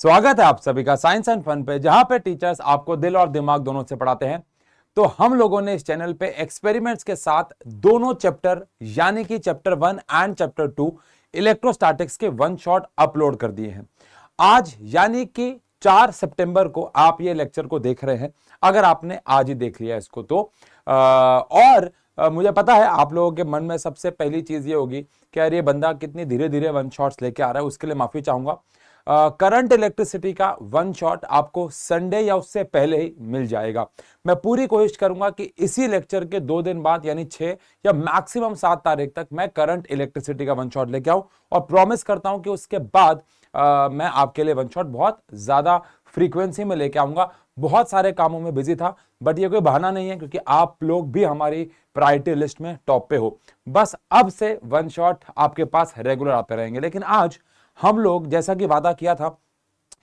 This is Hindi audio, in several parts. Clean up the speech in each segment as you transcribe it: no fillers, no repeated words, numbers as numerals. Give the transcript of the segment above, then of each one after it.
स्वागत है आप सभी का साइंस एंड फन पे, जहां पे टीचर्स आपको दिल और दिमाग दोनों से पढ़ाते हैं। तो हम लोगों ने इस चैनल पे एक्सपेरिमेंट्स के साथ दोनों चैप्टर यानी कि चैप्टर 1 एंड चैप्टर 2 इलेक्ट्रोस्टैटिक्स के वन शॉट अपलोड कर दिए हैं। आज यानी कि 4 सितंबर को आप ये लेक्चर को देख रहे हैं। अगर आपने आज ही देख लिया इसको तो मुझे पता है आप लोगों के मन में सबसे पहली चीज ये होगी कि यार ये बंदा कितनी धीरे धीरे वन शॉट्स लेके आ रहा है। उसके लिए माफी चाहूंगा। करंट इलेक्ट्रिसिटी का वन शॉट आपको संडे या उससे पहले ही मिल जाएगा। मैं पूरी कोशिश करूंगा कि इसी लेक्चर के 2 दिन बाद यानी 6 या मैक्सिमम 7 तारीख तक मैं करंट इलेक्ट्रिसिटी का वन शॉट लेके आऊं, और प्रॉमिस करता हूं कि उसके बाद मैं आपके लिए वन शॉट बहुत ज्यादा फ्रीक्वेंसी में लेके आऊंगा। बहुत सारे कामों में बिजी था, बट ये कोई बहाना नहीं है, क्योंकि आप लोग भी हमारी प्रायोरिटी लिस्ट में टॉप पे हो। बस अब से वन शॉट आपके पास रेगुलर आते रहेंगे। लेकिन आज हम लोग, जैसा कि वादा किया था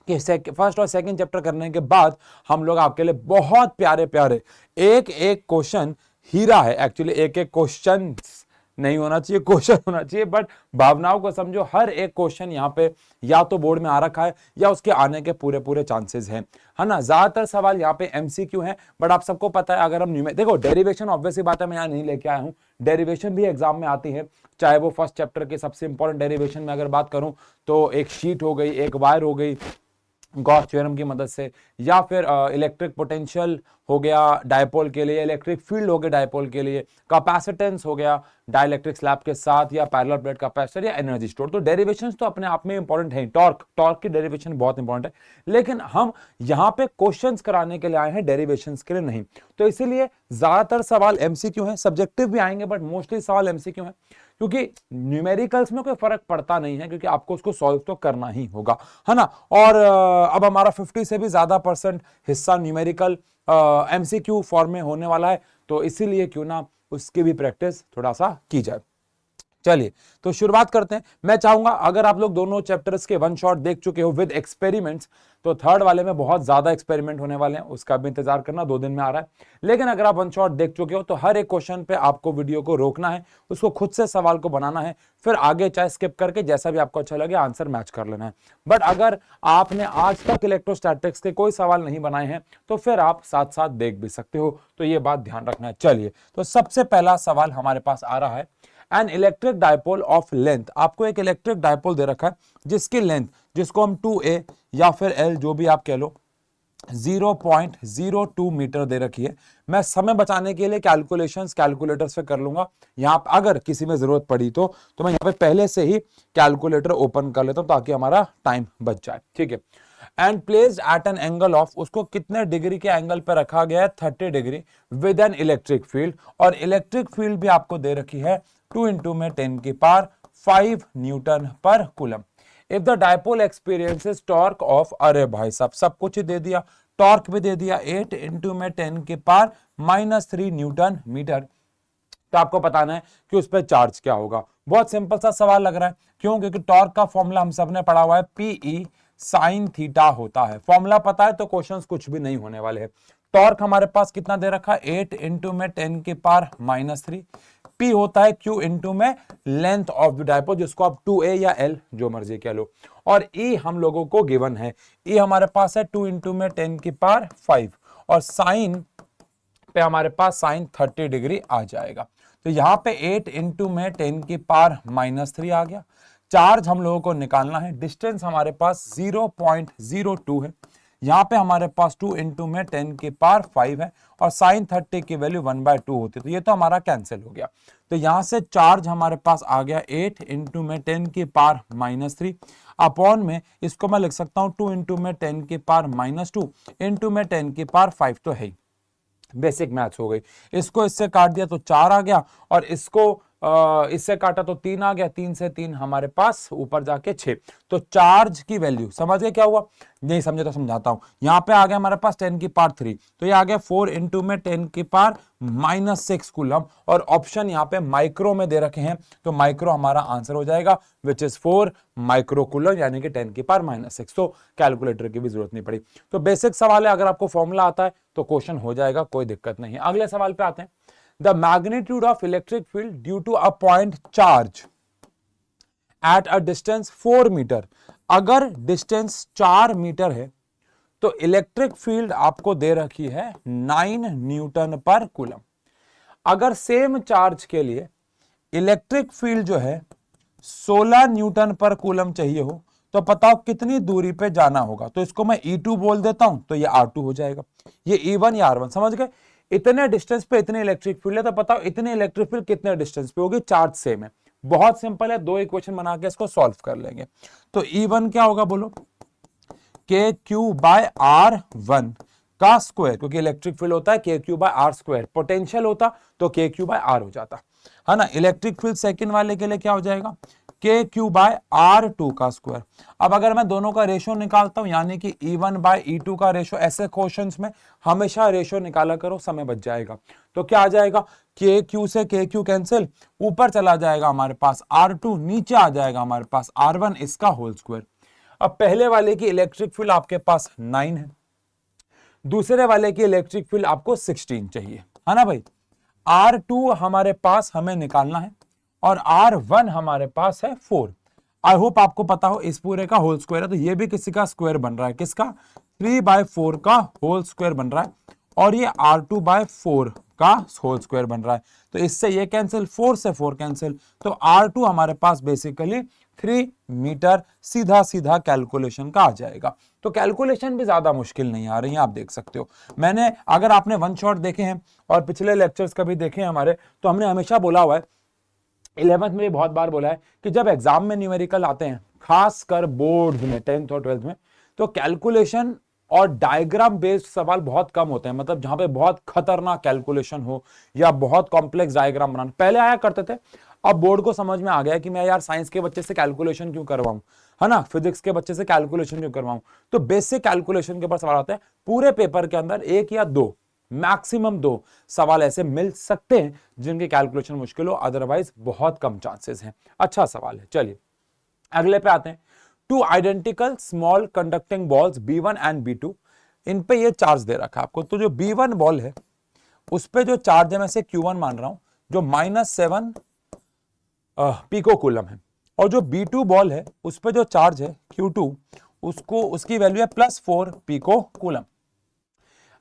कि फर्स्ट और सेकंड चैप्टर करने के बाद हम लोग आपके लिए बहुत प्यारे प्यारे एक एक क्वेश्चन, हीरा है एक्चुअली, एक एक क्वेश्चन नहीं होना चाहिए, क्वेश्चन होना चाहिए, बट भावनाओं को समझो। हर एक क्वेश्चन यहाँ पे या तो बोर्ड में आ रखा है या उसके आने के पूरे पूरे चांसेस हैं, है ना। ज्यादातर सवाल यहाँ पे एमसीक्यू हैं, बट आप सबको पता है अगर हम देखो डेरिवेशन ऑब्वियसली बात है मैं यहाँ नहीं लेके आया हूँ। डेरिवेशन भी एग्जाम में आती है, चाहे वो फर्स्ट चैप्टर के सबसे इंपॉर्टेंट डेरिवेशन में अगर बात करूं तो एक शीट हो गई, एक वायर हो गई गॉस थ्योरम की मदद से, या फिर इलेक्ट्रिक पोटेंशियल हो गया डायपोल के लिए, इलेक्ट्रिक फील्ड हो गया डायपोल के लिए, कैपेसिटेंस हो गया डाइलेक्ट्रिक स्लैब के साथ, या पैरेलल प्लेट कैपेसिटर, या एनर्जी स्टोर। तो डेरिवेशंस तो अपने आप में इंपॉर्टेंट है। टॉर्क की डेरिवेशन बहुत इंपॉर्टेंट है, लेकिन हम यहाँ पे क्वेश्चंस कराने के लिए आए हैं, डेरिवेशंस के लिए नहीं। तो इसीलिए ज्यादातर सवाल एमसीक्यू हैं, सब्जेक्टिव भी आएंगे बट मोस्टली सवाल एमसीक्यू हैं, क्योंकि न्यूमेरिकल्स में कोई फर्क पड़ता नहीं है, क्योंकि आपको उसको सॉल्व तो करना ही होगा, है ना। और अब हमारा 50 से भी ज्यादा % हिस्सा न्यूमेरिकल एमसीक्यू फॉर्म में होने वाला है, तो इसीलिए क्यों ना उसकी भी प्रैक्टिस थोड़ा सा की जाए। चलिए तो शुरुआत करते हैं। मैं चाहूंगा अगर आप लोग दोनों चैप्टर्स के वन शॉट देख चुके हो विद एक्सपेरिमेंट्स, तो थर्ड वाले में बहुत ज्यादा एक्सपेरिमेंट होने वाले हैं, उसका भी इंतजार करना, 2 दिन में आ रहा है। लेकिन अगर आप वन शॉट देख चुके हो तो हर एक क्वेश्चन पे आपको वीडियो को रोकना है, उसको खुद से सवाल को बनाना है, फिर आगे चाहे स्किप करके जैसा भी आपको अच्छा लगे आंसर मैच कर लेना है। बट अगर आपने आज तक इलेक्ट्रोस्टैटिक्स के कोई सवाल नहीं बनाए हैं तो फिर आप साथ साथ देख भी सकते हो, तो ये बात ध्यान रखना है। चलिए तो सबसे पहला सवाल हमारे पास आ रहा है, an electric dipole of length. आपको एक इलेक्ट्रिक डायपोल दे रखा है जिसकी लेंथ, जिसको हम 2a या फिर l जो भी आप कह लो, 0.02 मीटर दे रखी है। मैं समय बचाने के लिए कैलकुलेशंस कैलकुलेटर्स पे कर लूंगा। यहां पर अगर किसी में जरूरत पड़ी तो मैं यहां पे पहले से ही कैलकुलेटर ओपन कर लेता हूं ताकि हमारा टाइम बच जाए, ठीक है। And placed at an angle of, उसको कितने डिग्री के एंगल पर रखा गया है, 30 degree, with an electric field, और इलेक्ट्रिक फील्ड भी आपको दे रखी है 2 × में 10 की पावर 5 न्यूटन पर coulomb. If the dipole experiences torque of, अरे भाई साहब सब कुछ दे दिया, टॉर्क भी दे दिया, 8 × में 10 की पावर -3 न्यूटन मीटर। तो आपको बताना है कि उस पर चार्ज क्या होगा। बहुत सिंपल सा सवाल लग रहा है, क्यों? क्योंकि टॉर्क का फॉर्मूला हम सबने पढ़ा हुआ है, PE sin थीटा होता है। फॉर्मूला पता है तो क्वेश्चंस कुछ भी नहीं होने वाले हैं। टॉर्क हमारे पास कितना दे रखा है, 8 × में 10 की पावर -3। P होता है Q × में लेंथ ऑफ द डायपोल, जिसको आप 2a या L जो मर्जी कह लो, और E हम लोगों को गिवन है। E हमारे पास है 2 × में 10 की पावर 5, और साइन पे हमारे पास साइन 30 डिग्री आ जाएगा। तो यहाँ पे 8 × में 10 की पावर -3 आ गया। चार्ज हम लोगों को निकालना है, डिस्टेंस हमारे पास 0.02 है। यहाँ पे हमारे पास 2 × में 10 की पावर 5 है, और साइन 30 की वैल्यू 1/2 होती है, तो ये तो हमारा कैंसिल हो गया। तो यहाँ से चार्ज हमारे पास आ गया 8 × में 10 की पावर -3 अपॉन में, इसको मैं लिख सकता हूँ 2 × में 10 की पावर -2 × में 10 की पावर 5, तो है बेसिक मैथ्स हो गई। इसको इससे काट दिया तो 4 आ गया, और इसको इससे काटा तो 3 आ गया, 3 से 3 हमारे पास ऊपर जाके 6। तो चार्ज की वैल्यू समझ गए क्या हुआ? नहीं समझे तो समझाता हूं। यहां पे आ गया हमारे पास 10 की पावर 3, तो ये आ गया 4 × में 10 की पावर -6 कूलम, और ऑप्शन यहाँ पे माइक्रो में दे रखे हैं, तो माइक्रो हमारा आंसर हो जाएगा, विच इज 4 माइक्रो कूलम, यानी कि 10 की पावर -6। तो कैलकुलेटर की भी जरूरत नहीं पड़ी। तो बेसिक सवाल है, अगर आपको फॉर्मूला आता है तो क्वेश्चन हो जाएगा, कोई दिक्कत नहीं है। अगले सवाल पे आते हैं। The magnitude of electric field due to a point charge at a distance 4 मीटर। अगर डिस्टेंस 4 मीटर है तो इलेक्ट्रिक फील्ड आपको दे रखी है 9 न्यूटन पर कूलम। अगर सेम चार्ज के लिए इलेक्ट्रिक फील्ड जो है 16 न्यूटन पर कूलम चाहिए हो, तो बताओ कितनी दूरी पे जाना होगा। तो इसको मैं E2 बोल देता हूं, तो ये R2 हो जाएगा, ये E1 या R1, समझ गए। इतने डिस्टेंस पे इतनी इलेक्ट्रिक फील्ड है, तो बताओ इतनी इलेक्ट्रिक फील्ड कितने डिस्टेंस पे होगी, चार्ज सेम है। बहुत सिंपल है, दो इक्वेशन बना के इसको सॉल्व कर लेंगे। तो E1 क्या होगा बोलो, के क्यू बाय R1 का स्क्वायर, क्योंकि इलेक्ट्रिक फील्ड होता है k q by r square, potential होता तो के क्यू बाय आर हो जाता है ना। इलेक्ट्रिक फील्ड सेकंड वाले के लिए क्या हो जाएगा, के क्यू बाय R2 का स्क्वायर। अब अगर मैं दोनों का रेशो निकालता हूं, यानी कि E1 बाय E2 का रेशो, ऐसे क्वेश्चंस में हमेशा रेशो निकाला करो, समय बच जाएगा। तो क्या आ जाएगा, के क्यू से के क्यू कैंसिल, ऊपर चला जाएगा हमारे पास R2, नीचे आ जाएगा हमारे पास R1, इसका होल स्क्वायर। अब पहले वाले की इलेक्ट्रिक फील्ड आपके पास 9 है, दूसरे वाले की इलेक्ट्रिक फील्ड आपको 16 चाहिए, है ना भाई। R2 हमारे पास हमें निकालना है और R1 हमारे पास है 4। आई होप आपको पता हो, इस पूरे का होल स्क्वायर है, तो ये भी किसी का स्क्वायर बन रहा है, किसका, 3/4 का होल स्क्वायर बन रहा है, और ये R2/4 का होल स्क्वायर बन रहा है। तो इससे ये कैंसिल, 4 से 4 कैंसिल, तो R2 हमारे पास बेसिकली 3 मीटर सीधा सीधा कैलकुलेशन का आ जाएगा। तो कैलकुलेशन भी ज्यादा मुश्किल नहीं आ रही है, आप देख सकते हो। मैंने, अगर आपने वन शॉट देखे हैं और पिछले लेक्चर्स कभी देखे हैं हमारे, तो हमने हमेशा बोला हुआ है, 11th में भी बहुत बार बोला है कि जब एग्जाम में न्यूमेरिकल आते हैं, खासकर बोर्ड में 10th और 12th में, तो कैलकुलेशन और डायग्राम बेस्ड सवाल बहुत कम होते हैं। मतलब जहां पे बहुत खतरनाक कैलकुलेशन हो या बहुत कॉम्प्लेक्स डायग्राम बनाना, पहले आया करते थे। अब बोर्ड को समझ में आ गया कि मैं यार साइंस के बच्चे से कैलकुलेशन क्यों करवाऊं, है ना, फिजिक्स के बच्चे से कैलकुलेशन क्यों करवाऊं। तो बेसिक कैलकुलेशन के ऊपर सवाल आते हैं। पूरे पेपर के अंदर एक या दो, मैक्सिमम 2 सवाल ऐसे मिल सकते हैं जिनकी कैलकुलेशन मुश्किल हो, अदरवाइज बहुत कम चांसेस हैं। अच्छा सवाल है, चलिए अगले पे आते हैं। 2 identical small conducting balls B1 and B2, इन पे ये चार्ज दे रखा है आपको। तो जो B1 बॉल है उस पे जो चार्ज है, मैं से Q1 मान रहा हूं, जो -7 पिको कूलम है, और जो B2 बॉल है उस पे जो चार्ज है Q2, उसको, उसकी वैल्यू है +4 pico coulomb.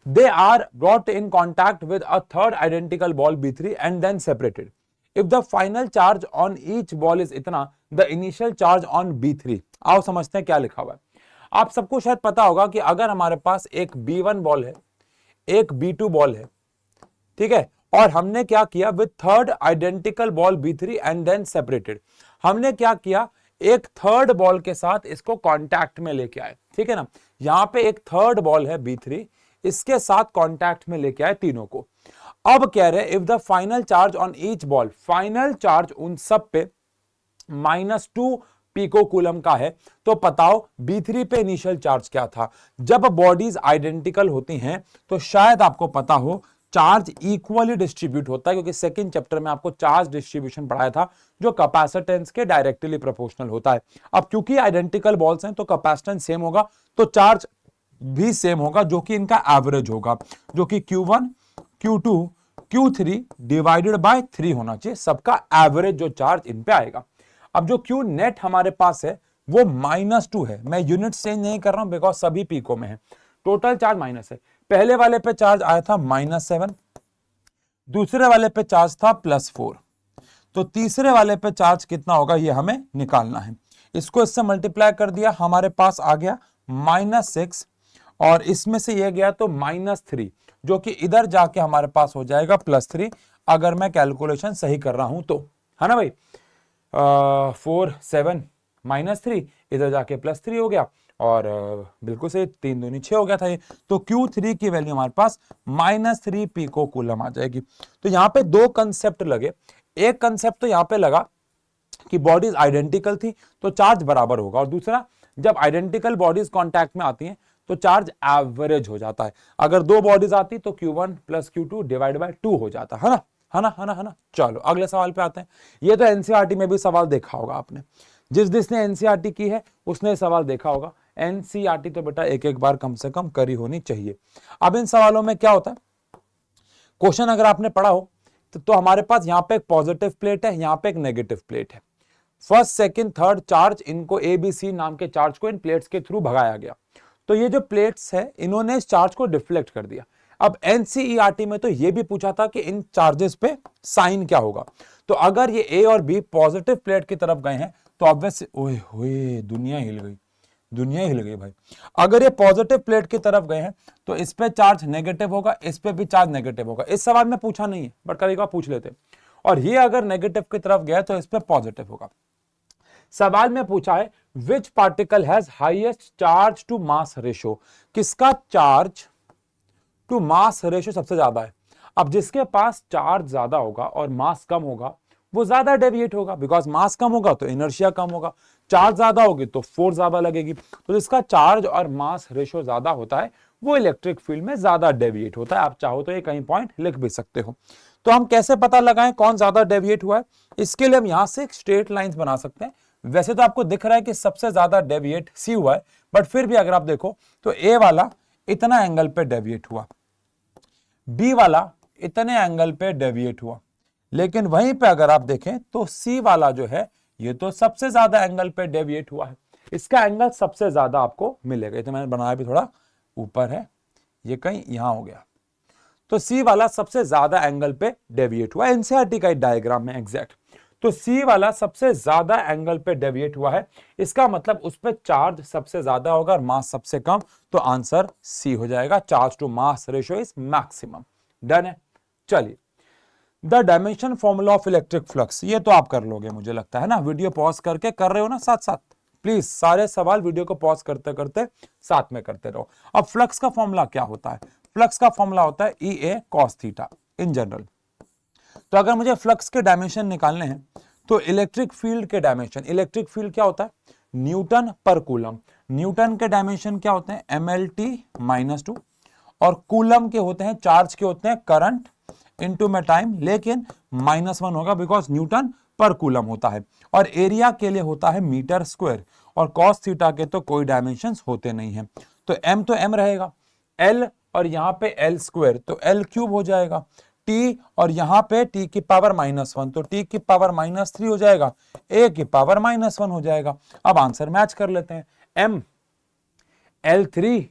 They are brought in contact with a third identical ball B3 and then separated. If the final charge on each ball is इतना, the initial charge on B3, आओ समझते हैं क्या लिखा हुआ है। आप सबको शायद पता होगा कि अगर हमारे पास एक B1 बॉल है, एक B2 बॉल है, ठीक है, और हमने क्या किया, with third identical ball B3 and then separated, हमने क्या किया, एक थर्ड बॉल के साथ इसको कांटेक्ट में लेके आए, ठीक है ना। यहां पे एक थर्ड बॉल है B3, इसके साथ कांटेक्ट में लेके आए तीनों को। अब कह रहे if the final charge on each ball, final charge उन सब पे -2 पिको कूलम का है, तो बताओ B3 पे इनिशियल चार्ज क्या था। जब बॉडीज आइडेंटिकल होती हैं तो शायद आपको पता हो चार्ज इक्वली डिस्ट्रीब्यूट होता है, क्योंकि सेकंड चैप्टर में आपको चार्ज डिस्ट्रीब्यूशन पढ़ाया था जो कैपेसिटेंस के डायरेक्टली प्रोपोर्शनल होता है। अब क्योंकि आइडेंटिकल बॉल्स हैं तो कैपेसिटेंस सेम होगा, तो चार्ज भी सेम होगा, जो कि इनका एवरेज होगा, जो कि Q1 Q2 Q3 divided by 3 होना चाहिए, सबका एवरेज जो चार्ज इन पे आएगा। अब जो Q नेट हमारे पास है वो -2 है, मैं यूनिट चेंज नहीं कर रहा हूं बिकॉज सभी पीको में है, टोटल चार्ज माइनस है। पहले वाले पे चार्ज आया था -7, दूसरे वाले पे चार्ज था +4, तो तीसरे वाले पे चार्ज कितना होगा ये हमें निकालना है। इसको इससे मल्टीप्लाई कर दिया, हमारे पास आ गया -6, और इसमें से ये गया तो -3, जो कि इधर जाके हमारे पास हो जाएगा +3, अगर मैं कैलकुलेशन सही कर रहा हूं तो, है ना भाई। 4 7 -3, इधर जाके +3 हो गया, और बिल्कुल से 3 दूनी 6 हो गया था ये। तो Q3 की वैल्यू हमारे पास -3 पिको कूलम आ जाएगी। तो यहां पे दो कंसेप्ट लगे, एक कंसेप्ट तो यहां पे लगा कि बॉडीज आइडेंटिकल थी तो चार्ज बराबर होगा, और दूसरा जब आइडेंटिकल बॉडीज कांटेक्ट में आती हैं तो चार्ज एवरेज हो जाता है। अगर दो बॉडीज आती तो Q1 + Q2 डिवाइड बाय 2 हो जाता है ना, है ना, है ना, है ना। चलो अगले सवाल पे आते हैं। ये तो एनसीईआरटी में भी सवाल देखा होगा आपने, जिसने एनसीईआरटी की है उसने सवाल देखा होगा। एनसीईआरटी तो बेटा एक एक बार कम से कम करी होनी चाहिए। अब इन सवालों में क्या होता है, क्वेश्चन अगर आपने पढ़ा हो तो हमारे पास यहाँ पे एक पॉजिटिव प्लेट है, यहाँ पे एक नेगेटिव प्लेट है। फर्स्ट सेकंड थर्ड चार्ज, इनको ए बी सी नाम के चार्ज को इन प्लेट्स के थ्रू भगाया गया। तो ये जो प्लेट्स है इन्होंने इस चार्ज को डिफ्लेक्ट कर दिया। अब एनसीईआरटी में तो ये भी पूछा था कि इन चार्जेस पे साइन क्या होगा। तो अगर ये ए और बी पॉजिटिव प्लेट की तरफ गए हैं तो ऑब्वियस, ओए होए दुनिया हिल गई, दुनिया हिल गई भाई। अगर ये पॉजिटिव प्लेट की तरफ गए हैं तो इस पे चार्ज नेगेटिव होगा, इस पे भी चार्ज नेगेटिव होगा। इस सवाल में पूछा नहीं है बट कभी कभार पूछ लेते। और ये अगर नेगेटिव की तरफ गया तो इस पे पॉजिटिव होगा। सवाल में पूछा है which particle has highest charge to mass ratio, किसका चार्ज टू मास रेशो सबसे ज्यादा है। अब जिसके पास चार्ज ज्यादा होगा और मास कम होगा वो ज्यादा डेविएट होगा, बिकॉज मास कम होगा तो इनर्शिया कम होगा, चार्ज ज्यादा होगी तो फोर्स ज्यादा लगेगी। तो जिसका चार्ज और मास रेशो ज्यादा होता है वो इलेक्ट्रिक फील्ड में ज्यादा डेविएट होता है। आप चाहो तो ये कहीं पॉइंट लिख भी सकते हो। तो हम कैसे पता लगाएं कौन ज्यादा डेविएट हुआ है, इसके लिए हम यहां से एक स्ट्रेट लाइंस बना सकते हैं। वैसे तो आपको दिख रहा है कि सबसे ज्यादा डेविएट सी हुआ है, बट फिर भी अगर आप देखो तो ए वाला इतना एंगल पे डेविएट हुआ, बी वाला इतने एंगल पे डेविएट हुआ, लेकिन वहीं पे अगर आप देखें तो सी वाला जो है ये तो सबसे ज्यादा एंगल पे डेविएट हुआ है। इसका एंगल सबसे ज्यादा आपको मिलेगा। तो मैंने बनाया भी थोड़ा ऊपर है, ये कहीं यहां हो गया। तो सी वाला सबसे ज्यादा एंगल पे डेविएट हुआ। एनसीईआरटी का डायग्राम में एग्जैक्ट। तो सी वाला सबसे ज्यादा एंगल पे डेविएट हुआ है, इसका मतलब उस पर चार्ज सबसे ज्यादा होगा और मास सबसे कम। तो आंसर सी हो जाएगा, charge to mass ratio is maximum. Done है। चलिए, the dimension formula of electric flux, ये तो आप कर लोगे मुझे लगता है ना, वीडियो पॉज करके कर रहे हो ना साथ साथ। प्लीज सारे सवाल वीडियो को पॉज करते करते साथ में करते रहो। अब फ्लक्स का फॉर्मूला क्या होता है? फ्लक्स का फॉर्मूला होता है ई ए कॉस थीटा इन जनरल। तो अगर मुझे फ्लक्स के डायमेंशन निकालने हैं तो इलेक्ट्रिक फील्ड के डायमेंशन, इलेक्ट्रिक फील्ड क्या होता है? न्यूटन पर कूलम। न्यूटन के डायमेंशन क्या होते हैं? mlt-2। और कूलम के होते हैं, चार्ज के होते हैं करंट इनटू में टाइम, लेकिन -1 होगा बिकॉज न्यूटन पर कूलम होता है। और एरिया के लिए होता है मीटर स्क्वायर। और कॉस थीटा के तो कोई डायमेंशंस होते नहीं हैं। तो m तो m रहेगा, l और यहां पे l स्क्वायर तो l क्यूब हो जाएगा, t और यहां पे t की पावर -1 तो t की पावर -3 हो जाएगा, a की पावर -1 हो जाएगा। अब आंसर मैच कर लेते हैं, m l3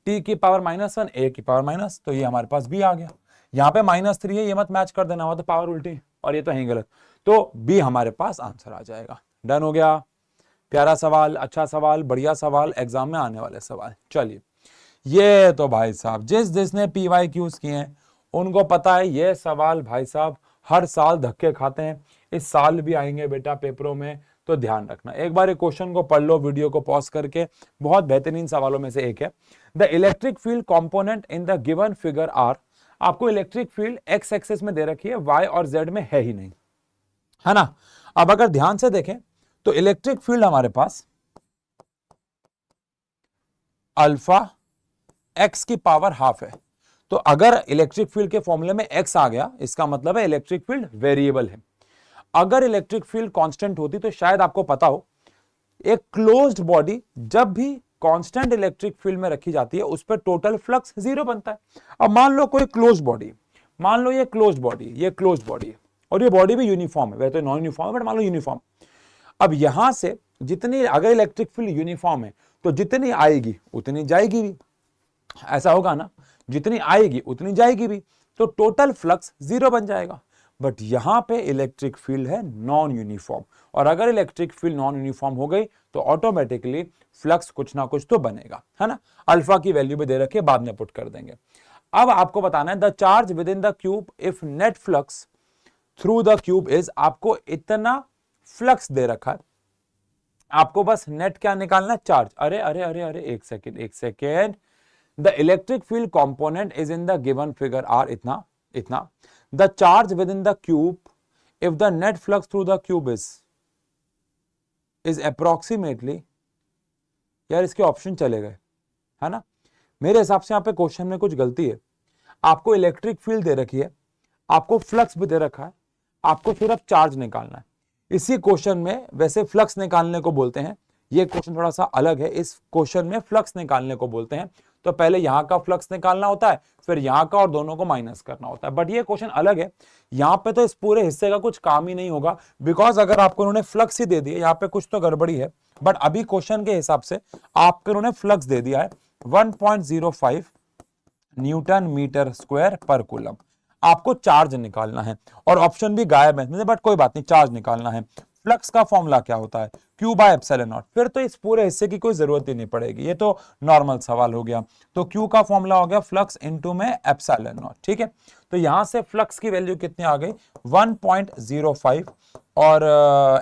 t की पावर -1 a की पावर माइनस, तो ये हमारे पास b आ गया। यहाँ पे -3 है, ये मत मैच कर देना, वो तो पावर उल्टी और ये तो है गलत। तो b हमारे पास आंसर आ जाएगा। डन हो गया। प्यारा सवाल, अच्छा सवाल, बढ़िया सवाल, एग्जाम में आने वाले सवाल। चलिए, ये तो भाई साहब जिसने PYQs किए हैं उनको पता है ये सवाल भाई साहब हर साल धक्के खाते हैं। इस साल भी आएंगे बेटा पेपरों में, तो ध्यान रखना। एक बार क्वेश्चन को पढ़ लो वीडियो को पॉज करके, बहुत बेहतरीन सवालों में से एक है। The electric field component in the given figure are. आपको इलेक्ट्रिक फील्ड एक्स एक्सिस में दे रखी है, वाई और जेड में है ही नहीं, है ना। अब अगर ध्यान से देखें तो इलेक्ट्रिक फील्ड हमारे पास अल्फा एक्स की पावर हाफ है। तो अगर इलेक्ट्रिक फील्ड के फॉर्मूले में एक्स आ गया इसका मतलब है इलेक्ट्रिक फील्ड वेरिएबल है। अगर इलेक्ट्रिक फील्ड कांस्टेंट होती तो शायद आपको पता हो, एक क्लोज्ड बॉडी जब भी कांस्टेंट इलेक्ट्रिक फील्ड में रखी जाती है उस पर टोटल फ्लक्स 0 बनता है। अब मान लो कोई क्लोज्ड बॉडी, मान लो ये क्लोज्ड बॉडी, ये क्लोज्ड बॉडी है और ये बॉडी भी यूनिफॉर्म है, वैसे तो नॉन यूनिफॉर्म है बट मान लो यूनिफॉर्म। अब यहां से जितनी, अगर इलेक्ट्रिक फील्ड यूनिफॉर्म है तो जितनी आएगी उतनी जाएगी भी, ऐसा होगा ना, जितनी आएगी उतनी जाएगी भी, तो टोटल फ्लक्स 0 बन जाएगा। बट यहां पे इलेक्ट्रिक फील्ड है नॉन यूनिफॉर्म, और अगर इलेक्ट्रिक फील्ड नॉन यूनिफॉर्म हो गई तो ऑटोमेटिकली फ्लक्स कुछ ना कुछ तो बनेगा, है ना। अल्फा की वैल्यू भी दे रखी है, बाद में पुट कर देंगे। अब आपको बताना है the charge with in the cube if net flux through the cube is. आपको इतना फ्लक्स दे रखा है, आपको बस नेट क्या निकालना है? चार्ज। अरे अरे अरे अरे एक second, the electric field component is in the given figure R इतना the charge within the cube if the net flux through the cube is approximately, यार इसके ऑप्शन चले गए, है ना। मेरे हिसाब से यहाँ पे क्वेश्चन में कुछ गलती है। आपको इलेक्ट्रिक फील्ड दे रखी है, आपको फ्लक्स भी दे रखा है, आपको सिर्फ चार्ज निकालना है। इसी क्वेश्चन में वैसे फ्लक्स निकालने को बोलते हैं ये क्वेश्चन थोड़ा सा अलग है। इस क्वेश्चन में फ्लक्स निकालने को बोलते हैं, तो पहले यहाँ का फ्लक्स निकालना होता है, फिर यहाँ का, और दोनों को माइनस करना होता है। बट ये क्वेश्चन अलग है, यहाँ पे तो इस पूरे हिस्से का कुछ काम ही नहीं होगा, बिकॉज अगर आपको उन्होंने फ्लक्स ही दे दिया, यहाँ पे कुछ तो गड़बड़ी है। बट अभी क्वेश्चन के हिसाब से आपको उन्होंने फ्लक्स दे दिया है 1.05 न्यूटन मीटर स्क्वायर पर कूलम। आपको चार्ज निकालना है, और ऑप्शन भी गायब है, बट कोई बात नहीं, चार्ज निकालना है। फ्लक्स का फॉर्मूला क्या होता है? Q by epsilon not. फिर तो इस पूरे हिस्से की कोई जरूरत ही नहीं पड़ेगी, ये तो नॉर्मल सवाल हो गया। तो Q का फॉर्मूला हो गया फ्लक्स इनटू में एप्सिलॉन नॉट, ठीक है। तो यहां से फ्लक्स की वैल्यू कितनी आ गई? 1.05, और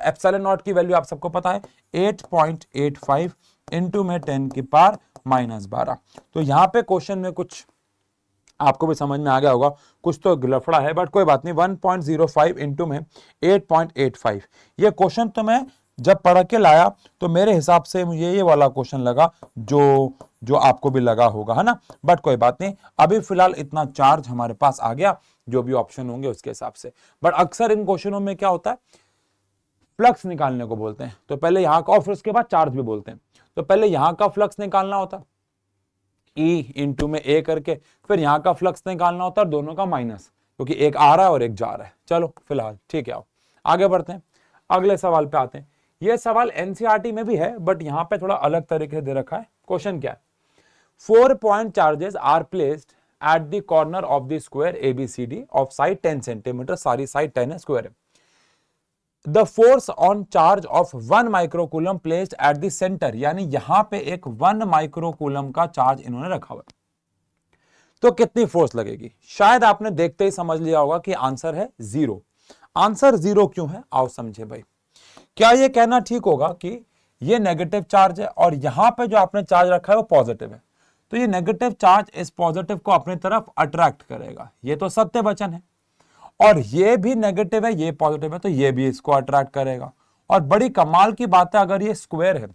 एप्सिलॉन नॉट की वैल्यू आप सबको पता है 8.85 इनटू में 10 की पावर -12। तो यहाँ पे क्वेश्चन में कुछ आपको भी समझ में आ गया होगा, कुछ तो लफड़ा है, बट कोई बात नहीं। 1.05 इंटू में 8.85, ये क्वेश्चन तो मैं जब पढ़ के लाया तो मेरे हिसाब से मुझे ये वाला क्वेश्चन लगा जो आपको भी लगा होगा, है ना। बट कोई बात नहीं, अभी फिलहाल इतना चार्ज हमारे पास आ गया, जो भी ऑप्शन होंगे उसके हिसाब से। बट अक्सर इन क्वेश्चनों में क्या होता है, फ्लक्स निकालने को बोलते हैं, तो पहले यहाँ का और फिर उसके बाद चार्ज भी बोलते हैं। तो पहले यहाँ का फ्लक्स निकालना होता है E इंटू में A करके, फिर यहाँ का फ्लक्स निकालना होता है, दोनों का माइनस, क्योंकि एक आ रहा है और एक जा रहा है। चलो फिलहाल ठीक है, आओ आगे बढ़ते हैं, अगले सवाल पे आते हैं। ये सवाल एनसीईआरटी में भी है, बट यहाँ पे थोड़ा अलग तरीके से दे रखा है। क्वेश्चन क्या है? 4 point charges are placed at the corner of the square ABCD of side 10 centimeter, सारी साइड 10 है, स्क्वायर है। The force on charge of 1 microcoulomb placed at the centre, यानी यहां पे एक 1 माइक्रोकूलम का चार्ज इन्होंने रखा हुआ है, तो कितनी फोर्स लगेगी? शायद आपने देखते ही समझ लिया होगा कि आंसर है 0। आंसर 0 क्यों है, आओ समझे भाई। क्या ये कहना ठीक होगा कि ये नेगेटिव चार्ज है और यहां पे जो आपने चार्ज रखा है वो पॉजिटिव है, तो ये नेगेटिव चार्ज इस पॉजिटिव को अपनी तरफ अट्रैक्ट करेगा, ये तो सत्य वचन है। और ये भी नेगेटिव है, ये पॉजिटिव है, तो ये भी इसको अट्रैक्ट करेगा। और बड़ी कमाल की बात है, अगर ये स्क्वायर है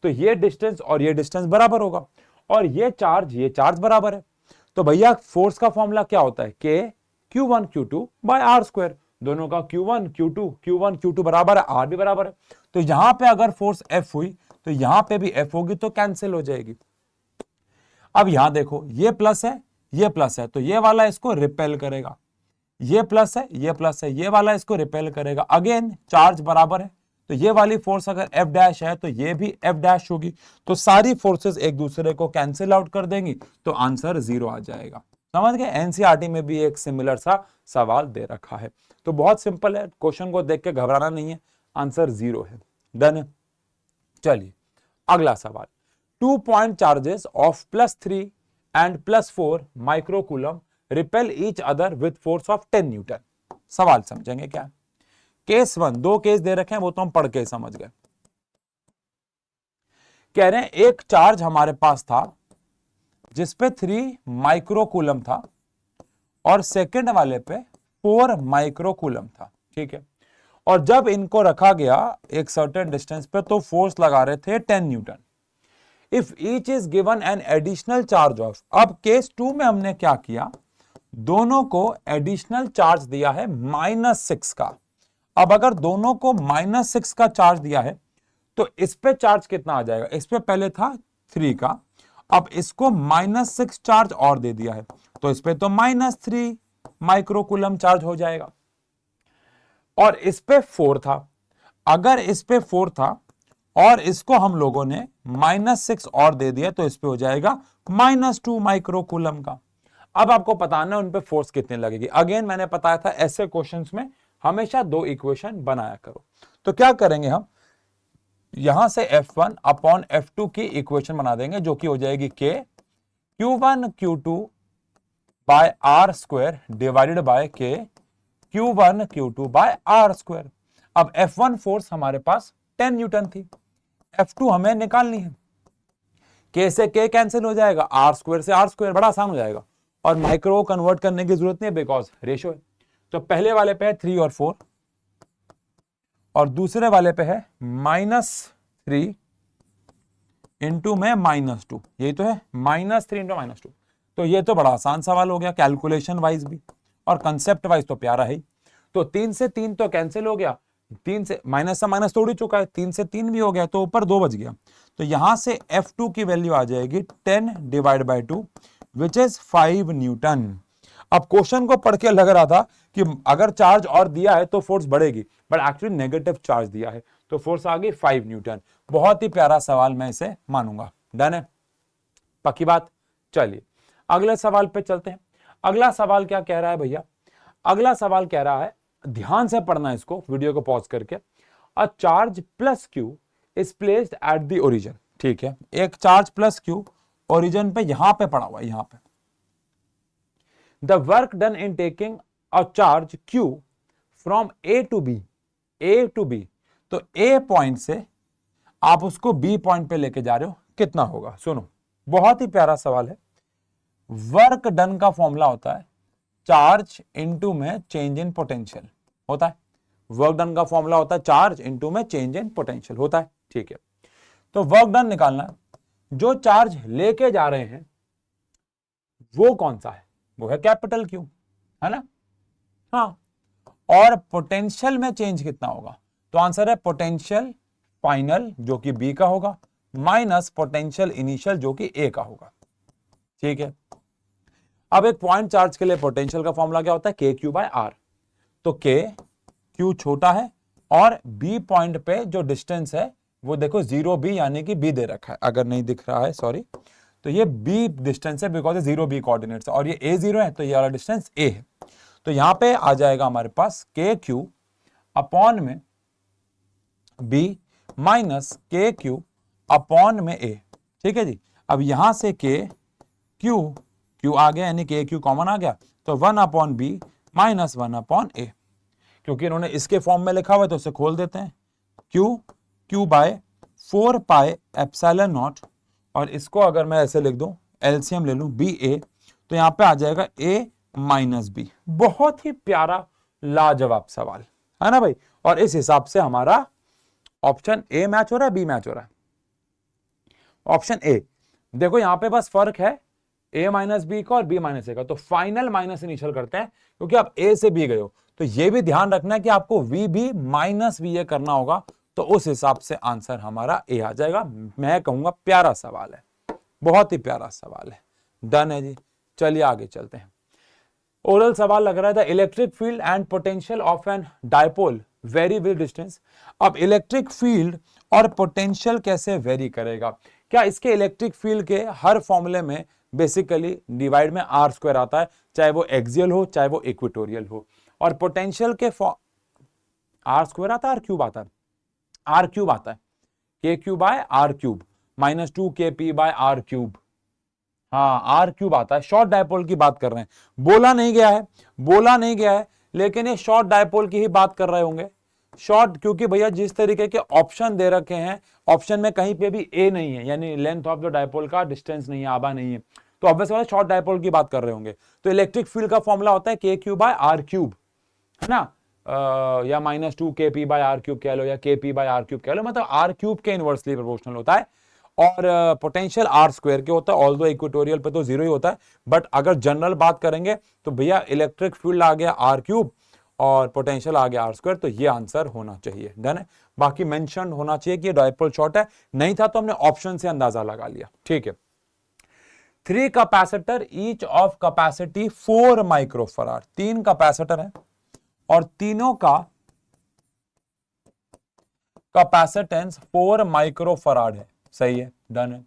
तो ये डिस्टेंस और ये डिस्टेंस बराबर होगा, और ये चार्ज बराबर है। तो भैया फोर्स का फॉर्मूला क्या होता है? K Q1 Q2 by R square. दोनों का Q1 Q2 बराबर है, R भी बराबर है। तो यहां पे अगर फोर्स F हुई तो यहां पे भी F होगी, तो कैंसिल हो जाएगी। अब यहां देखो, ये प्लस है, तो ये वाला इसको रिपेल करेगा, ये प्लस है, ये वाला इसको रिपेल करेगा। अगेन चार्ज बराबर है, तो ये वाली फोर्स अगर F डैश है तो ये भी F डैश होगी, तो सारी फोर्सेस एक दूसरे को कैंसिल आउट कर देंगी, तो आंसर 0 आ जाएगा। समझ गए? एनसीईआरटी में भी एक सिमिलर सा सवाल दे रखा है, तो बहुत सिंपल है, क्वेश्चन को देख के घबराना नहीं है, आंसर 0 है। डन। चलिए अगला सवाल। 2 point charges of +3 and +4 microcoulomb repel each other with force of 10 Newton. सवाल समझेंगे क्या? केस 1, 2 केस दे रखे हैं, वो तो हम पढ़ के समझ गए। कह रहे हैं एक चार्ज हमारे पास था जिसपे 3 माइक्रोकूलम था और सेकंड वाले पे 4 माइक्रोकूलम था, ठीक है। और जब इनको रखा गया एक सर्टेन डिस्टेंस पे तो फोर्स लगा रहे थे 10 Newton. If each is given an additional charge of, अब केस 2 में हमने क्या किया, दोनों को एडिशनल चार्ज दिया है -6 का। अब अगर दोनों को -6 का चार्ज दिया है तो इस पे चार्ज कितना आ जाएगा? इस पे पहले था 3 का, अब इसको -6 चार्ज और दे दिया है, तो इस पे तो -3 माइक्रोकूलम चार्ज हो जाएगा। और इस पे 4 था, अगर इस पे 4 था और इसको हम लोगों ने -6 और दे दिया तो इस पे हो जाएगा -2 माइक्रोकूलम का। अब आपको बताना है उन पे फोर्स कितनी लगेगी। अगेन मैंने बताया था ऐसे क्वेश्चंस में हमेशा 2 इक्वेशन बनाया करो। तो क्या करेंगे हम, यहां से F1 अपॉन F2 की इक्वेशन बना देंगे, जो कि हो जाएगी K Q1 Q2 by R square divided by K Q1 Q2 by R square. अब F1 फोर्स हमारे पास 10 न्यूटन थी, F2 हमें निकालनी है। K से K कैंसिल हो जाएगा, R स्क्वायर से R स्क्वायर, बड़ा आसान हो जाएगा। और माइक्रो कन्वर्ट करने की जरूरत नहीं है बिकॉज रेशियो है। तो पहले वाले पे है 3 और 4 और दूसरे वाले पे है -3 इंटू में -2, यही तो है, -3 इंटू -2। तो ये तो बड़ा आसान सवाल हो गया, कैलकुलेशन वाइज भी और कंसेप्ट वाइज तो प्यारा है ही। तो 3 से 3 तो कैंसिल हो गया, 3 से माइनस तोड़ ही चुका है, 3 से 3 भी हो गया तो ऊपर 2 बच गया। तो यहां से F2 की वैल्यू आ जाएगी 10 divide by 2 which is 5 Newton. अब क्वेश्चन को पढ़ के लग रहा था कि अगर चार्ज और दिया है तो फोर्स बढ़ेगी, बट एक्चुअली नेगेटिव चार्ज दिया है तो फोर्स आ गई 5 न्यूटन। बहुत ही प्यारा सवाल, मैं इसे मानूंगा। डन है, पक्की बात। चलिए अगले सवाल पे चलते हैं। अगला सवाल क्या कह रहा है भैया? अगला सवाल कह रहा है, ध्यान से पढ़ना इसको, वीडियो को पॉज करके। A charge plus Q is placed at the origin. ठीक है, एक चार्ज प्लस क्यू ओरिजिन पे यहां पे पड़ा हुआ है, यहां पे। The work done in taking a charge q from A to B, A to B, तो ए पॉइंट से आप उसको बी पॉइंट पे लेके जा रहे हो, कितना होगा? सुनो, बहुत ही प्यारा सवाल है। वर्क डन का फॉर्मूला होता है चार्ज इनटू में चेंज इन पोटेंशियल होता है। वर्क डन का फॉर्मूला होता है चार्ज इनटू में चेंज इन पोटेंशियल होता है। ठीक है, तो वर्क डन निकालना है। जो चार्ज लेके जा रहे हैं वो कौन सा है? वो है कैपिटल क्यू, है ना? हाँ, और पोटेंशियल में चेंज कितना होगा? तो आंसर है पोटेंशियल फाइनल जो कि बी का होगा माइनस पोटेंशियल इनिशियल जो कि ए का होगा। ठीक है, अब एक पॉइंट चार्ज के लिए पोटेंशियल का फॉर्मूला क्या होता है? K q by are. तो के क्यू छोटा है और बी पॉइंट पे जो डिस्टेंस है वो देखो 0b, यानी कि बी दे रखा है, अगर नहीं दिख रहा है सॉरी, तो ये बी डिस्टेंस है बिकॉज 0b कोऑर्डिनेट्स, और ये a0 है तो ये वाला डिस्टेंस a है। तो यहां पे आ जाएगा हमारे पास के क्यू अपॉन में b माइनस के क्यू अपॉन में a। ठीक है जी, अब यहां से के क्यू आ गया, यानी के क्यू कॉमन आ गया, तो 1 अपॉन बी माइनस 1 अपॉन ए। क्योंकि इन्होंने इसके फॉर्म में लिखा हुआ है तो उसे खोल देते हैं, q by 4 pi epsilon naught, और इसको अगर मैं ऐसे लिख दूं, एलसीएम ले लूं बी ए, तो यहां पे आ जाएगा ए माइनस बी। बहुत ही प्यारा लाजवाब सवाल है ना भाई। और इस हिसाब से हमारा ऑप्शन ए मैच हो रहा है, बी मैच हो रहा है? Option A. देखो यहां पे बस फर्क है ए माइनस बी का और बी माइनस ए का, तो फाइनल माइनस इनिशियल करते हैं क्योंकि आप ए से बी गए हो। तो ये भी ध्यान रखना है कि आपको V B minus V A करना होगा, तो उस हिसाब से आंसर हमारा ए आ जाएगा। मैं कहूंगा प्यारा सवाल है, बहुत ही प्यारा सवाल है। डन है जी, चलिए आगे चलते हैं। ओरल सवाल लग रहा है, the electric field and potential of an dipole vary with distance. अब इलेक्ट्रिक फील्ड और पोटेंशियल कैसे वेरी करेगा? क्या इसके इलेक्ट्रिक फील्ड के हर फॉर्मूले में बेसिकली डिवाइड में आर स्क्वायर आता है, चाहे वो एक्सियल हो चाहे वो इक्वेटोरियल हो, और पोटेंशियल के आर स्क्वायर आता है, आर क्यूब आता है, आर क्यूब आता है, k cube by r cube minus 2 k p by r cube. हाँ, आर क्यूब आता है। शॉर्ट डायपोल की बात कर रहे हैं, बोला नहीं गया है, लेकिन ये शॉर्ट डायपोल की ही बात कर रहे होंगे। शॉर्ट, क्योंकि भैया जिस तरीके के ऑप्शन दे रखे हैं, ऑप्शन में कहीं पे भी ए नहीं है, यानी लेंथ ऑफ द डायपोल का डिस्टेंस नहीं है, आबा नहीं है, तो ऑब्वियसली शॉर्ट डायपोल की बात कर रहे होंगे। तो इलेक्ट्रिक फील्ड का फॉर्मूला होता है k cube by r cube, है ना? या minus 2 k p by r cube कह लो या के पी बाय आर क्यूब कह लो, मतलब आर क्यूब के इनवर्सली प्रोपोर्शनल होता है। और पोटेंशियल आर स्क्वायर के होता है, ऑल्दो इक्वेटोरियल पे तो 0 ही होता है, बट अगर जनरल बात करेंगे तो भैया इलेक्ट्रिक फील्ड आ गया आर क्यूब और पोटेंशियल आ गया आर स्क्वायर, तो ये आंसर होना चाहिए। डन है, बाकी मेंशन होना चाहिए कि डायपोल शॉर्ट है, नहीं था तो हमने ऑप्शन से अंदाजा लगा लिया। ठीक है, 3 capacitor each of capacity 4 microfarad, 3 capacitor है और तीनों का कैपेसिटेंस 4 माइक्रोफराड है। सही है, डन है।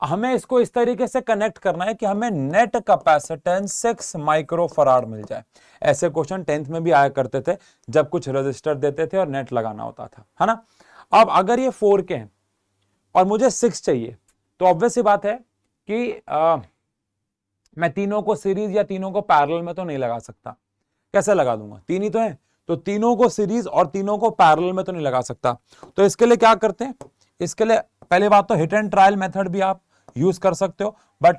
हमें इसको इस तरीके से कनेक्ट करना है कि हमें नेट कैपेसिटेंस 6 माइक्रोफराड मिल जाए। ऐसे क्वेश्चन 10th में भी आया करते थे जब कुछ रजिस्टर देते थे और नेट लगाना होता था, है ना? अब अगर ये 4 के हैं और मुझे 6 चाहिए, तो ऑब्वियस सी बात है कि मैं तीनों को सीरीज या तीनों को पैरेलल में तो नहीं लगा सकता। कैसे लगा दूंगा? 3 ही तो है, तो तीनों को सीरीज और तीनों को पैरेलल में तो नहीं लगा सकता। तो इसके लिए क्या करते हैं? इसके लिए पहले बात तो हिट एंड ट्रायल मेथड भी आप यूज कर सकते हो, बट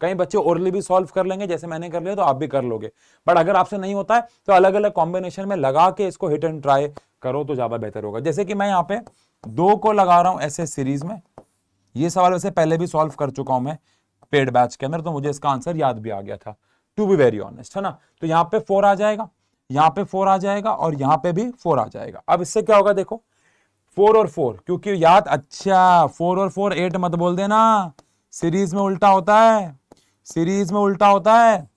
कई बच्चे ओरली भी सॉल्व कर लेंगे, जैसे मैंने कर लिया तो आप भी कर लोगे। बट अगर आपसे नहीं होता है तो अलग अलग कॉम्बिनेशन में लगा के इसको हिट एंड ट्राई करो तो ज्यादा बेहतर होगा। जैसे कि मैं यहाँ पे 2 को लगा रहा हूं ऐसे सीरीज में। ये सवाल वैसे पहले भी सॉल्व कर चुका हूं मैं पेड बैच के अंदर, तो मुझे इसका आंसर याद भी आ गया था, टू बी वेरी ऑनेस्ट, है ना? तो यहाँ पे 4 आ जाएगा, यहाँ पे 4 आ जाएगा और यहाँ पे भी 4 आ जाएगा। अब इससे क्या होगा देखो, 4 और 4, क्योंकि याद, अच्छा 4 और 4 8 मत बोल देना, सीरीज में उल्टा होता है, सीरीज में उल्टा होता है।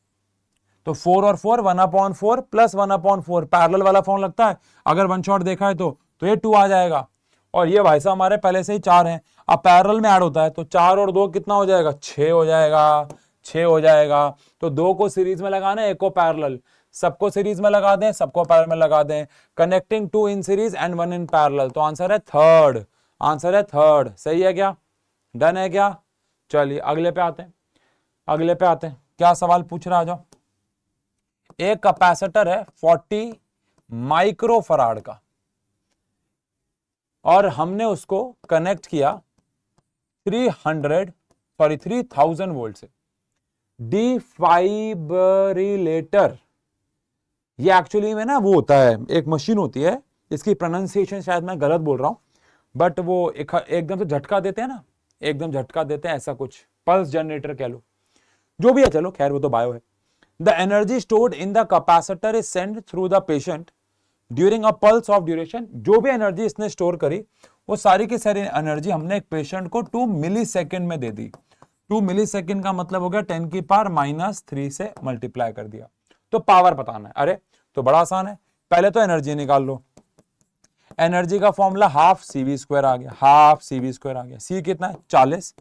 तो 4 और 4 1/4 प्लस 1/4 पैरेलल वाला फॉर्म लगता है। अगर वन शॉट देखा है तो ये 2 आ जाएगा, और ये भाई साहब हमारे पहले से ही 4 हैं। अब पैरेलल में ऐड होता है तो 4 और 2 कितना हो जाएगा, 6 हो जाएगा, 6 हो जाएगा। तो 2 को सीरीज में लगाना है, 1 को पैरेलल, सबको सीरीज में लगा दें, सबको पैरेलल में लगा दें। Connecting 2 in series and 1 in parallel, तो आंसर है थर्ड, आंसर है थर्ड। सही है क्या, डन है क्या? चलिए अगले पे आते हैं, अगले पे आते हैं। क्या सवाल पूछ रहा, आ जाओ। एक कैपेसिटर है 40 माइक्रोफराड का, और हमने उसको कनेक्ट किया 3000 वोल्ट से। डिफाइब्रिलेटर, ये एक्चुअली में ना वो होता है, एक मशीन होती है, इसकी प्रोनाउंसिएशन शायद मैं गलत बोल रहा हूं, बट वो एकदम से झटका देते हैं ना, एकदम झटका देते हैं, ऐसा कुछ पल्स जनरेटर कह लो, जो भी है, चलो खैर वो तो बायो है। The energy stored in the capacitor is send through the patient during a pulse of duration. जो भी एनर्जी इसने स्टोर करी, वो सारी की सारी एनर्जी हमने एक पेशेंट को 2 मिली सेकेंड में दे दी। 2 मिली सेकेंड का मतलब हो गया 10 की पावर -3 से मल्टीप्लाई कर दिया। तो पावर बताना है, अरे तो बड़ा आसान है, पहले तो एनर्जी निकाल लो। एनर्जी का फॉर्मूला हाफ CV² आ गया, हाफ CV² आ गया। सी कितना है 40,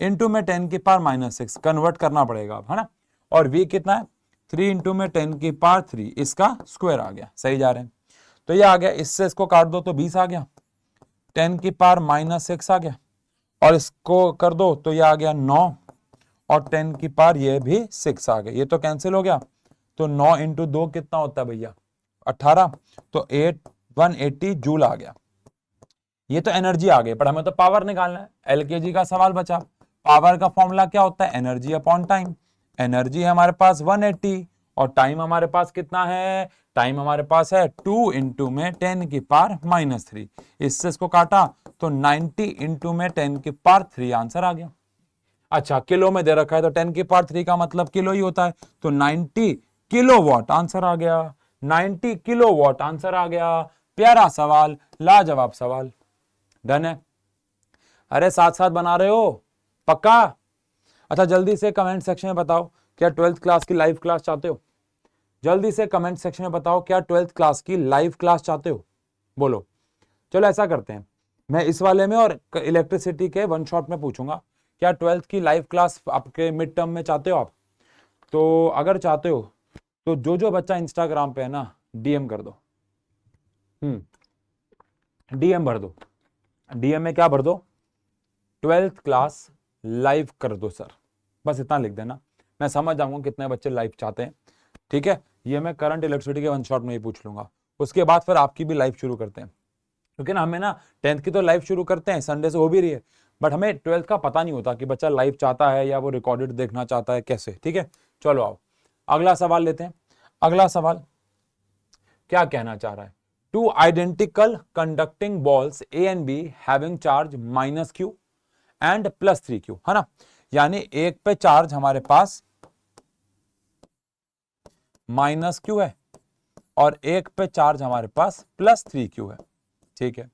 इंटू में 10 की पावर -6, कन्वर्ट करना पड़ेगा अब, है ना। और V कितना है 3 इंटू में 10 की पावर 3, इसका स्क्वायर आ गया। सही जा रहे हैं, तो ये आ गया, इससे इसको काट दो तो 20 आ गया, 10 की पावर -6 आ गया, और इसको कर दो तो ये आ गया 9, और 10 की पावर ये भी 6 आ गया। ये तो कैंसिल हो गया, तो 9 इंटू 2 कितना होता है भैया 18, तो 180 जूल आ गया। ये तो एनर्जी आ गई, पर हमें तो पावर निकालना है, एलकेजी का सवाल बचा। पावर का फॉर्मूला क्या होता है, एनर्जी अपॉन टाइम। एनर्जी है हमारे पास 180, और टाइम हमारे पास कितना है, टाइम हमारे पास है 2 इंटू में 10 की पावर -3, इससे इसको काटा तो 90 इंटू में 10 की पावर 3, आंसर आ गया। अच्छा किलो में दे रखा है तो 10 की पावर 3 का मतलब किलो ही होता है, तो 90 किलोवाट आंसर आ गया, 90 किलोवाट आंसर आ गया। प्यारा सवाल, लाजवाब सवाल, डन है। अरे साथ साथ बना रहे हो पक्का? अच्छा जल्दी से कमेंट सेक्शन में बताओ, क्या 12th क्लास की लाइव क्लास चाहते हो? जल्दी से कमेंट सेक्शन में बताओ, क्या 12th क्लास की लाइव क्लास चाहते हो? बोलो। चलो ऐसा करते हैं, मैं इस वाले में और इलेक्ट्रिसिटी के वन शॉट में पूछूंगा, क्या 12th की लाइव क्लास आपके मिड टर्म में चाहते हो आप? तो अगर चाहते हो तो जो जो बच्चा इंस्टाग्राम पे है ना, डीएम कर दो, डीएम भर दो। डीएम में क्या भर दो, 12th क्लास लाइव कर दो सर, बस इतना लिख देना, मैं समझ जाऊंगा कितने बच्चे लाइव चाहते हैं। ठीक है, ये मैं करंट इलेक्ट्रिसिटी के वन शॉट में ही पूछ लूंगा, उसके बाद फिर आपकी भी लाइव शुरू करते हैं, क्योंकि ना हमें ना 10th की तो लाइव शुरू करते हैं, संडे से हो भी रही है, बट हमें 12th का पता नहीं होता कि बच्चा लाइव चाहता है या वो रिकॉर्डेड देखना चाहता है, कैसे। ठीक है, चलो आओ अगला सवाल लेते हैं। अगला सवाल क्या कहना चाह रहा है, two identical conducting balls A and be having charge -q and +3q, है ना। यानी एक पे चार्ज हमारे पास -q है और एक पे चार्ज हमारे पास +3q है, ठीक है।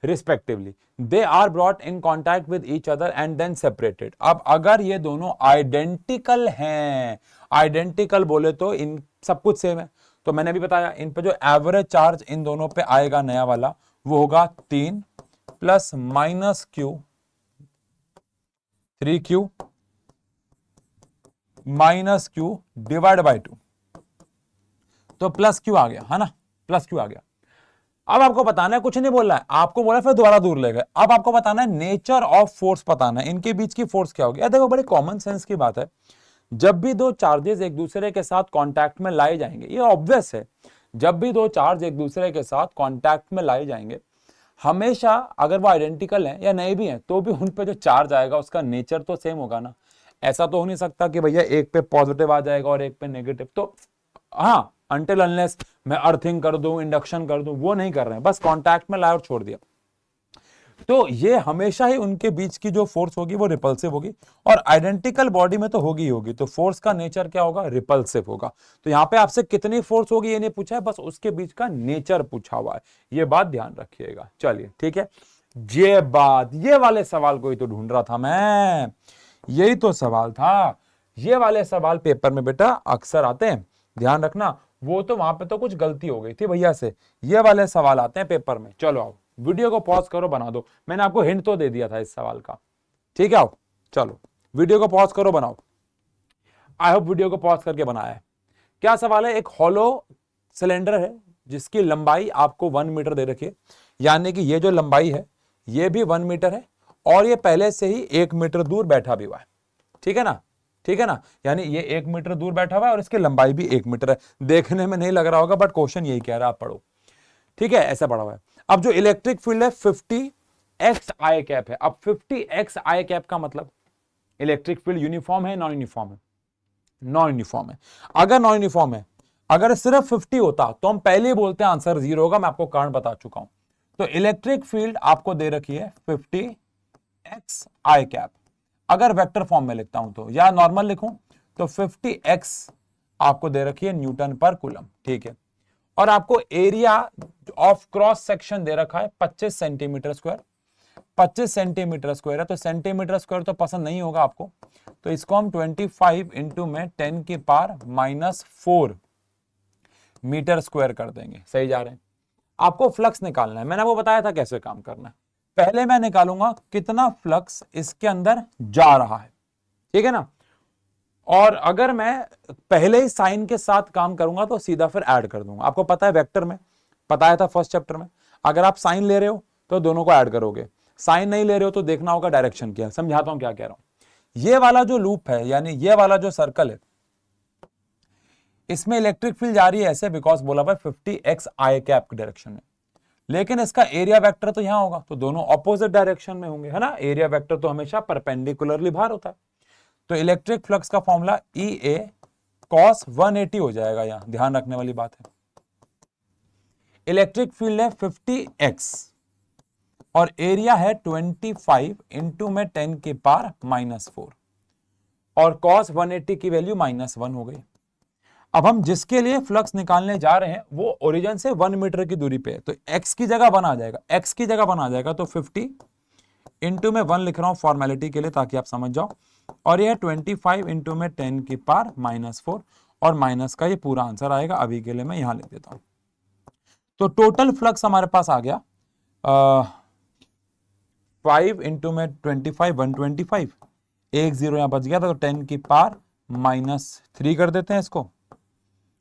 Respectively they are brought in contact with each other and then separated. अब अगर ये दोनों आइडेंटिकल हैं, आइडेंटिकल बोले तो इन सब कुछ सेम है, तो मैंने भी बताया इन पे जो एवरेज चार्ज इन दोनों पे आएगा नया वाला, वो होगा 3 plus -q 3q -q divide by 2, तो +q आ गया, है ना, +q आ गया। अब आपको बताना है, कुछ नहीं बोलना है आपको, बोला फिर दोबारा दूर ले गए। अब आपको बताना है नेचर ऑफ फोर्स, बताना है इनके बीच की फोर्स क्या होगी। देखो बड़ी कॉमन सेंस की बात है, जब भी दो चार्जेस एक दूसरे के साथ कांटेक्ट में लाए जाएंगे, ये ऑब्वियस है, जब भी दो चार्ज एक दूसरे के साथ कांटेक्ट में लाए जाएंगे, हमेशा अगर वो आइडेंटिकल है या नहीं भी है, तो भी उन पे जो चार्ज आएगा उसका नेचर तो सेम होगा ना। ऐसा तो हो नहीं सकता कि भैया एक पे पॉजिटिव आ जाएगा और एक पे नेगेटिव। तो हाँ, अनटिल अनलेस मैं अर्थिंग कर दूं, इंडक्शन कर दूं, वो नहीं कर रहे हैं, बस कांटेक्ट में लाया और छोड़ दिया। तो ये हमेशा ही उनके बीच की जो फोर्स होगी वो रिपल्सिव होगी, और आइडेंटिकल बॉडी में तो होगी ही होगी, तो फोर्स का नेचर क्या होगा, रिपल्सिव होगा। तो यहाँ पे आपसे कितनी फोर्स होगी ये नहीं पूछा है, बस उसके बीच का नेचर पूछा हुआ है, ये बात ध्यान रखिएगा। चलिए ठीक है, ये बात, ये वाले सवाल को ही तो ढूंढ रहा था मैं, यही तो सवाल था। ये वाले सवाल पेपर में बेटा अक्सर आते हैं, ध्यान रखना। वो तो वहां पे तो कुछ गलती हो गई थी भैया से, ये वाले सवाल आते हैं पेपर में। चलो आओ, वीडियो को पॉज करो, बना दो, मैंने आपको हिंट तो दे दिया था इस सवाल का, ठीक है। आओ चलो वीडियो को पॉज करो, बनाओ। आई होप वीडियो को पॉज करके बनाया है। क्या सवाल है, एक हॉलो सिलेंडर है जिसकी लंबाई आपको 1 मीटर दे रखी है, यानी कि ये जो लंबाई है ये भी 1 मीटर है, और ये पहले से ही 1 मीटर दूर बैठा भी हुआ है, ठीक है ना, ठीक है ना, यानी ये 1 मीटर दूर बैठा हुआ है और इसकी लंबाई भी 1 मीटर है। देखने में नहीं लग रहा होगा, बट क्वेश्चन यही कह रहा है, आप पढ़ो, ठीक है, ऐसा पढ़ा हुआ है। अब जो इलेक्ट्रिक फील्ड है 50x आई कैप है। अब 50x आई कैप का मतलब इलेक्ट्रिक फील्ड यूनिफॉर्म है, नॉन यूनिफॉर्म है, नॉन यूनिफॉर्म है। अगर नॉन यूनिफॉर्म है, अगर सिर्फ 50 होता तो हम पहले ही बोलते हैं आंसर 0 होगा, मैं आपको कारण बता चुका हूं। तो इलेक्ट्रिक फील्ड आपको दे रखी है 50x आई कैप। अगर वेक्टर फॉर्म में लिखता हूं तो, या नॉर्मल लिखूं तो 50x आपको दे रखी है न्यूटन पर कूलम, ठीक है। और आपको एरिया ऑफ क्रॉस सेक्शन दे रखा है 25 सेंटीमीटर स्क्वायर। 25 सेंटीमीटर स्क्वायर है, तो सेंटीमीटर स्क्वायर तो पसंद नहीं होगा आपको, तो इसको हम 25 इंटू में 10 की पावर -4 मीटर स्क्वायर कर देंगे। सही जा रहे हैं। आपको फ्लक्स निकालना है, मैंने वो बताया था कैसे काम करना है। पहले मैं निकालूंगा कितना फ्लक्स इसके अंदर जा रहा है, ठीक है ना। और अगर मैं पहले ही साइन के साथ काम करूंगा तो सीधा फिर ऐड कर दूंगा। आपको पता है वेक्टर में, बताया था फर्स्ट चैप्टर में, अगर आप साइन ले रहे हो तो दोनों को ऐड करोगे, साइन नहीं ले रहे हो तो देखना होगा डायरेक्शन क्या है। समझाता हूं क्या कह रहा हूं। ये वाला जो लूप है, यानी ये वाला जो सर्कल है, इसमें इलेक्ट्रिक फील्ड जा रही है ऐसे, बिकॉज बोला भाई 50x आई कैप की डायरेक्शन में, लेकिन इसका एरिया वेक्टर तो यहां होगा, तो दोनों ऑपोजिट डायरेक्शन में होंगे, है ना। एरिया वेक्टर तो हमेशा परपेंडिकुलरली बाहर होता है। तो इलेक्ट्रिक फ्लक्स का फॉर्मूला EA cos 180 हो जाएगा, यहां ध्यान रखने वाली बात है। इलेक्ट्रिक फील्ड है 50x और एरिया है 25 इंटू में 10 की पावर -4, और cos 180 की वैल्यू -1 हो गई। अब हम जिसके लिए फ्लक्स निकालने जा रहे हैं वो ओरिजिन से 1 मीटर की दूरी पे है, तो x की जगह 1 आ जाएगा, x की जगह 1 आ जाएगा, तो 50 इंटू में 1 लिख रहा हूं फॉर्मेलिटी के लिए ताकि आप समझ जाओ, और यह 25 इंटू में 10 की पावर -4, और माइनस का ये पूरा आंसर आएगा। अभी के लिए मैं यहां लिख देता हूं। तो टोटल फ्लक्स हमारे पास आ गया 5 इंटू में 25 125, एक जीरो यहां बच गया था, तो 10 की पावर -3 कर देते हैं इसको,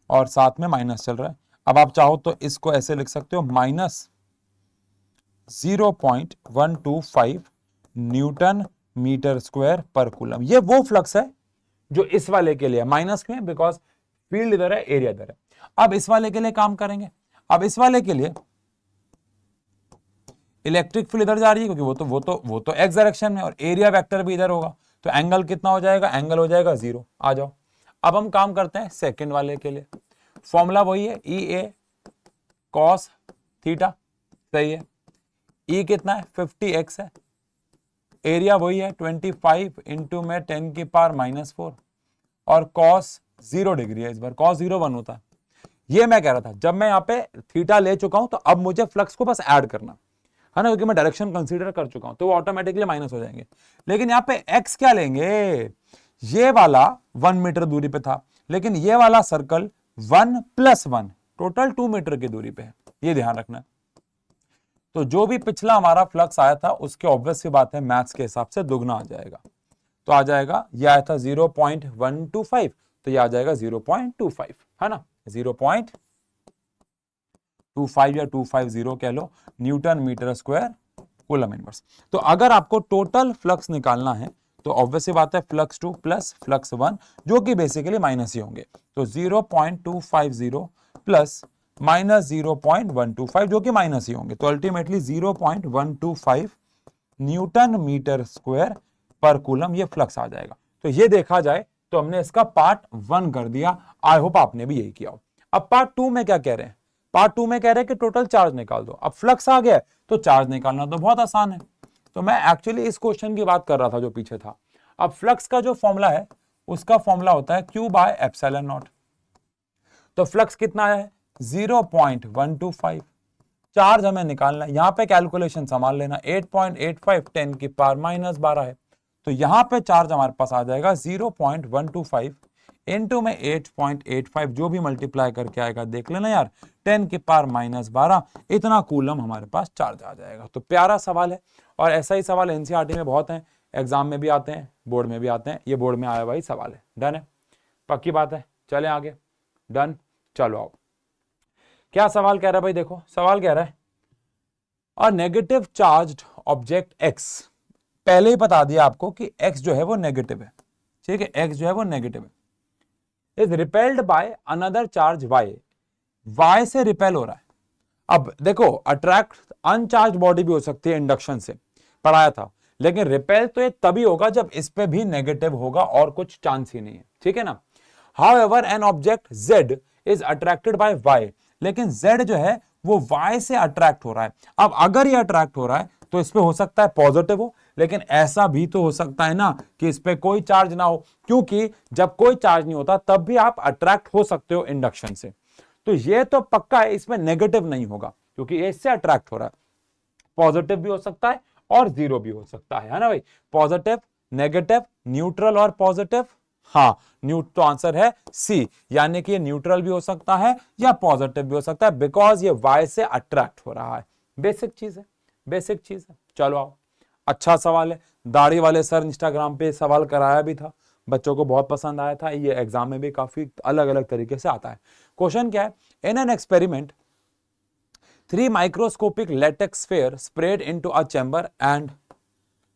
और साथ में माइनस चल रहा है। अब आप चाहो तो इसको ऐसे लिख सकते हो -0.125 न्यूटन मीटर स्क्वायर पर कूलम। ये वो फ्लक्स है जो इस वाले के लिए माइनस में, बिकॉज फील्ड इधर है, एरिया इधर है। अब इस वाले के लिए काम करेंगे। अब इस वाले के लिए इलेक्ट्रिक फील्ड इधर जा रही है, क्योंकि वो तो एक्स डायरेक्शन में, और एरिया वेक्टर भी इधर होगा, तो एंगल कितना हो जाएगा, एंगल हो जाएगा 0। आ जाओ, अब हम काम करते हैं सेकंड वाले के लिए। फॉर्मूला वही है EA cos थीटा, सही है। E कितना है, 50x है, एरिया वही है 25 इंटू में 10 की पावर -4, और cos 0 डिग्री है, इस बार cos 0 1 होता है। ये मैं कह रहा था, जब मैं यहाँ पे थीटा ले चुका हूं तो अब मुझे फ्लक्स को बस ऐड करना है ना, क्योंकि मैं डायरेक्शन कंसीडर कर चुका हूं, तो वो ऑटोमेटिकली माइनस हो जाएंगे। लेकिन यहाँ पे x क्या लेंगे, ये वाला 1 मीटर दूरी पे था, लेकिन ये वाला सर्कल 1 + 1 टोटल 2 मीटर की दूरी पे है, ये ध्यान रखना। तो जो भी पिछला हमारा फ्लक्स आया था उसके ऑब्वियस सी बात है मैथ्स के हिसाब से दुगना आ जाएगा। तो आ जाएगा, ये आया था 0.125, तो ये आ जाएगा 0.25, है ना, 0.25 या 250 कह लो newton metre square coulomb inverse. तो अगर आपको टोटल फ्लक्स निकालना है तो ऑब्वियस सी बात है फ्लक्स 2 प्लस फ्लक्स 1, जो कि बेसिकली माइनस ही होंगे, तो 0.250 प्लस -0.125, जो कि माइनस ही होंगे, तो अल्टीमेटली 0.125 न्यूटन मीटर स्क्वायर पर कूलम ये फ्लक्स आ जाएगा। तो ये देखा जाए तो हमने इसका पार्ट 1 कर दिया। आई होप आपने भी यही किया हो। अब पार्ट 2 में क्या कह रहे हैं, पार्ट 2 में कह रहे हैं कि टोटल चार्ज निकाल दो। अब फ्लक्स आ गया तो चार्ज निकालना तो बहुत आसान है। तो मैं एक्चुअली इस क्वेश्चन की बात कर रहा था जो पीछे था। अब फ्लक्स का जो फॉर्मूला है उसका फॉर्मूला होता है Q बाय एप्सिलॉन नॉट। तो फ्लक्स कितना है 0.125। चार्ज हमें निकालना है, यहां पे कैलकुलेशन संभाल लेना, 8.85 10 की पावर -12 है। तो यहां पे चार्ज हमारे पास आ जाएगा 0.125 इनटू में 8.85, जो भी मल्टीप्लाई करके आएगा देख लेना यार, 10 की पावर -12, इतना कूलम हमारे पास चार्ज आ जाएगा। तो प्यारा सवाल है, और ऐसा ही सवाल एनसीईआरटी में बहुत है, एग्जाम में भी आते हैं, बोर्ड में भी आते हैं। ये बोर्ड में आया हुआ ही सवाल है। डन है, पक्की बात है। चले आगे, डन। चलो आओ, क्या सवाल कह रहा है भाई, देखो सवाल कह रहा है a negative charged object x, पहले ही बता दिया आपको कि एक्स जो है वो नेगेटिव है, ठीक है, एक्स जो है वो नेगेटिव है, is repelled by another charge Y, Y से रिपेल हो रहा है। अब देखो अट्रैक्ट अनचार्ज बॉडी भी हो सकती है, इंडक्शन से पढ़ाया था, लेकिन रिपेल तो ये तभी होगा जब इस पे भी नेगेटिव होगा और कुछ चांस ही नहीं है, ठीक है ना। However an object Z is attracted by Y, लेकिन Z जो है वो Y से अट्रैक्ट हो रहा है। अब अगर ये अट्रैक्ट हो रहा है तो इस पे हो सकता है पॉजिटिव हो, लेकिन ऐसा भी तो हो सकता है ना कि इस पे कोई चार्ज ना हो, क्योंकि जब कोई चार्ज नहीं होता तब भी आप अट्रैक्ट हो सकते हो इंडक्शन से। तो ये तो पक्का है इसमें नेगेटिव नहीं होगा, क्योंकि ये इससे अट्रैक्ट हो रहा है। पॉजिटिव भी हो सकता है और जीरो भी हो सकता है ना भाई, पॉजिटिव, नेगेटिव, न्यूट्रल और पॉजिटिव। हाँ, तो आंसर है सी, यानी कि ये न्यूट्रल भी हो सकता है या पॉजिटिव भी हो सकता है, बिकॉज ये वाई से अट्रैक्ट हो रहा है। बेसिक चीज है, बेसिक चीज है। चलो आओ, अच्छा सवाल है, दाढ़ी वाले सर इंस्टाग्राम पे सवाल कराया भी था, बच्चों को बहुत पसंद आया था, ये एग्जाम में भी काफी अलग अलग तरीके से आता है। क्वेश्चन क्या है, in an experiment 3 microscopic latex sphere sprayed into a chamber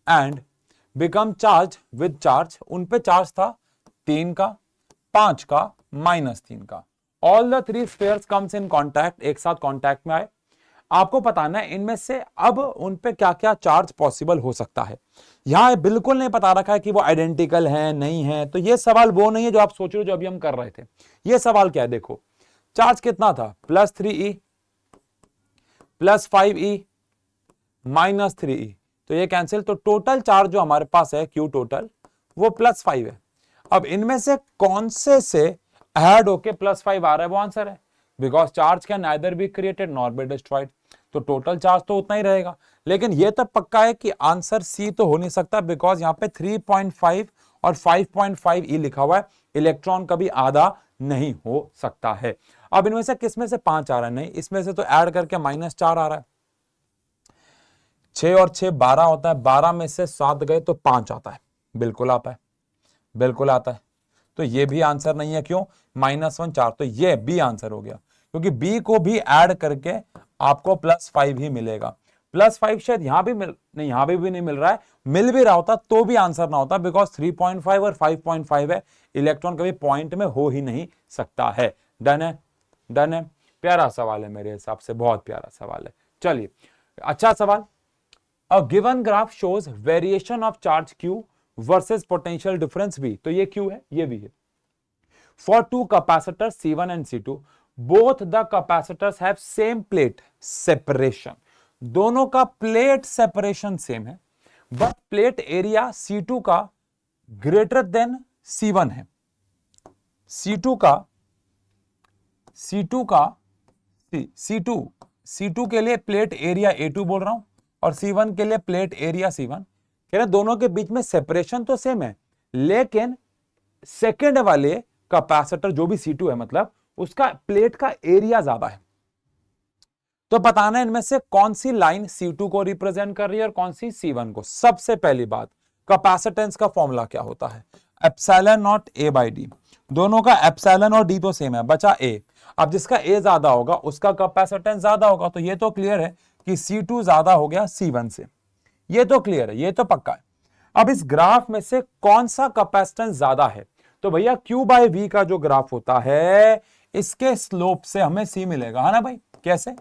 and become charged with charge, उन पे चार्ज था 3 का, 5 का, -3 का। All the 3 spheres comes in contact, एक साथ कांटेक्ट में आए। आपको बताना है इनमें से अब उन पे क्या क्या चार्ज पॉसिबल हो सकता है। यहां बिल्कुल नहीं बता रखा है कि वो आइडेंटिकल है नहीं है, तो ये सवाल वो नहीं है जो आप सोच रहे हो जो अभी हम कर रहे थे। ये सवाल क्या है, देखो चार्ज कितना था, +3e +5e -3e, तो ये कैंसिल, तो टोटल चार्ज जो हमारे पास है Q टोटल वो +5 है। अब इनमें से कौन से ऐड होके +5 आ रहा है, वो आंसर है, because charge can neither be created nor be destroyed, तो टोटल चार्ज तो उतना ही रहेगा। लेकिन ये तो पक्का है कि आंसर सी तो हो नहीं सकता, बिकॉज यहाँ पे 3.5 और 5.5e लिखा हुआ है, इलेक्ट्रॉन कभी आधा नहीं हो सकता है। अब इनमें से किसमें से 5 आ रहा है, नहीं इसमें से तो ऐड करके -4 आ रहा है, 6 और 6 12 होता है, 12 में से 7 गए तो 5 आता है, बिल्कुल आता है, बिल्कुल आता है। तो ये भी आंसर नहीं है, क्यों, -1 4, तो ये बी आंसर हो गया, क्योंकि बी को भी ऐड करके आपको +5 ही मिलेगा। +5 शायद यहां भी नहीं, यहां भी नहीं मिल रहा है, मिल भी रहा होता तो भी आंसर ना होता, बिकॉज 3.5 और 5.5 है, इलेक्ट्रॉन कभी पॉइंट में हो ही नहीं सकता है। डन है, डन है, प्यारा सवाल है मेरे हिसाब से, बहुत प्यारा सवाल है। चलिए अच्छा सवाल, a given graph shows variation of charge Q versus potential difference V, तो ये Q है ये V है। For 2 capacitors C1 and C2, both the capacitors have same plate separation, दोनों का प्लेट सेपरेशन सेम है, बट प्लेट एरिया C2 का ग्रेटर देन C1 है। C2 के लिए प्लेट एरिया A2 बोल रहा हूं, और C1 के लिए प्लेट एरिया C1, कह रहे दोनों के बीच में सेपरेशन तो सेम है, लेकिन सेकंड वाले कैपेसिटर जो भी C2 है, मतलब उसका प्लेट का एरिया ज्यादा है। तो बताना है इनमें से कौन सी लाइन C2 को रिप्रेजेंट कर रही है और कौन सी C1 को। सबसे पहली बात, कैपेसिटेंस का फॉर्मूला क्या होता है, एप्सिलॉन नॉट A/D, दोनों का एप्सिलॉन और D तो सेम है, बचा A। अब जिसका A ज्यादा होगा उसका कैपेसिटेंस ज्यादा होगा, तो ये तो क्लियर है कि C2 ज्यादा हो गया C1 से, ये तो क्लियर है, ये तो पक्का है। अब इस ग्राफ में से कौन सा कैपेसिटेंस ज्यादा है, तो भैया Q/V का जो ग्राफ होता है इसके स्लोप से हमें C मिलेगा, है ना भाई। कैसे,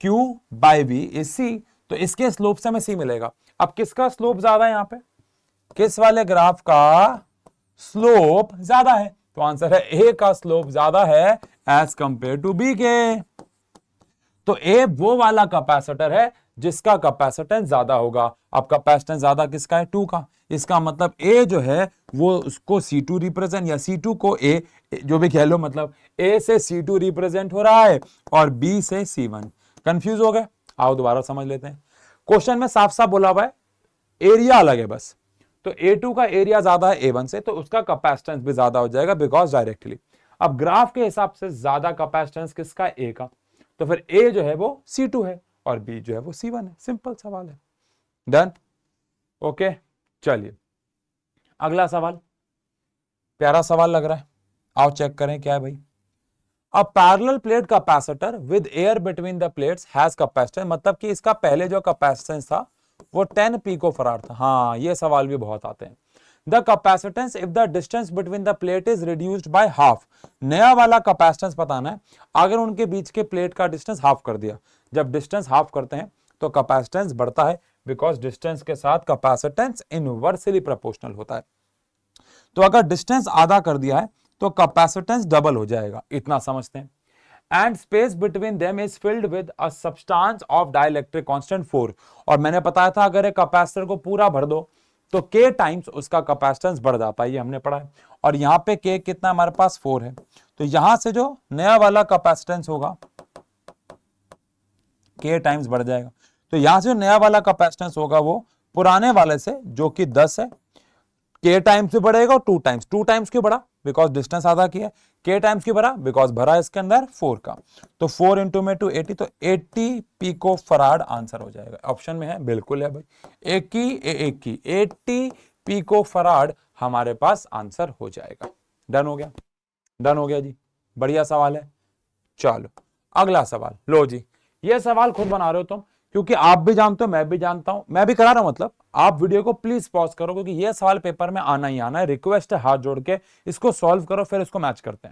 Q/V इज C, तो इसके स्लोप से हमें C मिलेगा। अब किसका स्लोप ज्यादा है, यहां पे किस वाले ग्राफ का स्लोप ज्यादा है, तो आंसर है A का स्लोप ज्यादा है एज कंपेयर टू B के। तो ए वो वाला कैपेसिटर है जिसका कैपेसिटेंस ज्यादा होगा। अब कैपेसिटेंस ज्यादा किसका है? 2 का। इसका मतलब ए जो है वो उसको C2 रिप्रेजेंट, या C2 को ए, जो भी कह लो, मतलब ए से C2 रिप्रेजेंट हो रहा है और बी से C1। कंफ्यूज हो गए? आओ दोबारा समझ लेते हैं। क्वेश्चन में साफ साफ बोला हुआ है, एरिया अलग है बस। तो A2 का एरिया ज्यादा है A1 से, तो उसका कैपेसिटेंस भी ज्यादा हो जाएगा बिकॉज डायरेक्टली। अब ग्राफ के हिसाब से ज्यादा कैपेसिटेंस किसका? ए का। तो फिर ए जो है वो C2 है और बी जो है वो C1 है। सिंपल सवाल है। डन? ओके, चलिए अगला सवाल। प्यारा सवाल लग रहा है, आओ चेक करें क्या है भाई। A parallel plate capacitor with air between the plates has capacitance, मतलब कि इसका पहले जो कैपेसिटेंस था वो 10 पिकोफैराड था। हाँ, ये सवाल भी बहुत आते हैं। The capacitance if the distance between the plate is reduced by half. नया वाला कैपेसिटेंस बताना है अगर उनके बीच के प्लेट का डिस्टेंस हाफ कर दिया। जब डिस्टेंस हाफ करते हैं तो कैपेसिटेंस बढ़ता है, बिकॉज डिस्टेंस के साथ कैपेसिटेंस इनवर्सली प्रोपोर्शनल होता है। तो अगर डिस्टेंस आधा कर दिया है तो कैपेसिटेंस डबल हो जाएगा, इतना समझते हैं। And space between them is filled with a substance of dielectric constant 4। और मैंने बताया था अगर एक कैपेसिटर को पूरा भर दो तो k टाइम्स उसका कैपेसिटेंस बढ़ जाता है, ये हमने पढ़ा है। और यहां पे k कितना हमारे पास 4 है, तो यहां से जो नया वाला कैपेसिटेंस होगा k टाइम्स बढ़ जाएगा। तो यहां से जो नया वाला कैपेसिटेंस होगा वो पुराने वाले से जो कि 10 है, k टाइम्स भी बढ़ेगा और 2 टाइम्स। 2 टाइम्स क्यों बढ़ा? बिकॉज डिस्टेंस आधा किया। k टाइम्स क्यों बढ़ा? बिकॉज भरा इसके अंदर 4 का। तो 4 इंटू में 2 80, तो 80 पिको फराड आंसर हो जाएगा। ऑप्शन में है, बिल्कुल है भाई, एक की 80 पिको फराड हमारे पास आंसर हो जाएगा। डन हो गया? डन हो गया जी, बढ़िया सवाल है। चलो अगला सवाल लो जी। ये सवाल खुद बना रहे हो तुम, क्योंकि आप भी जानते हो, मैं भी जानता हूं, मैं भी करा रहा हूं। मतलब आप वीडियो को प्लीज पॉज करो, क्योंकि ये सवाल पेपर में आना ही आना है। रिक्वेस्ट है हाथ जोड़ के इसको सॉल्व करो, फिर इसको मैच करते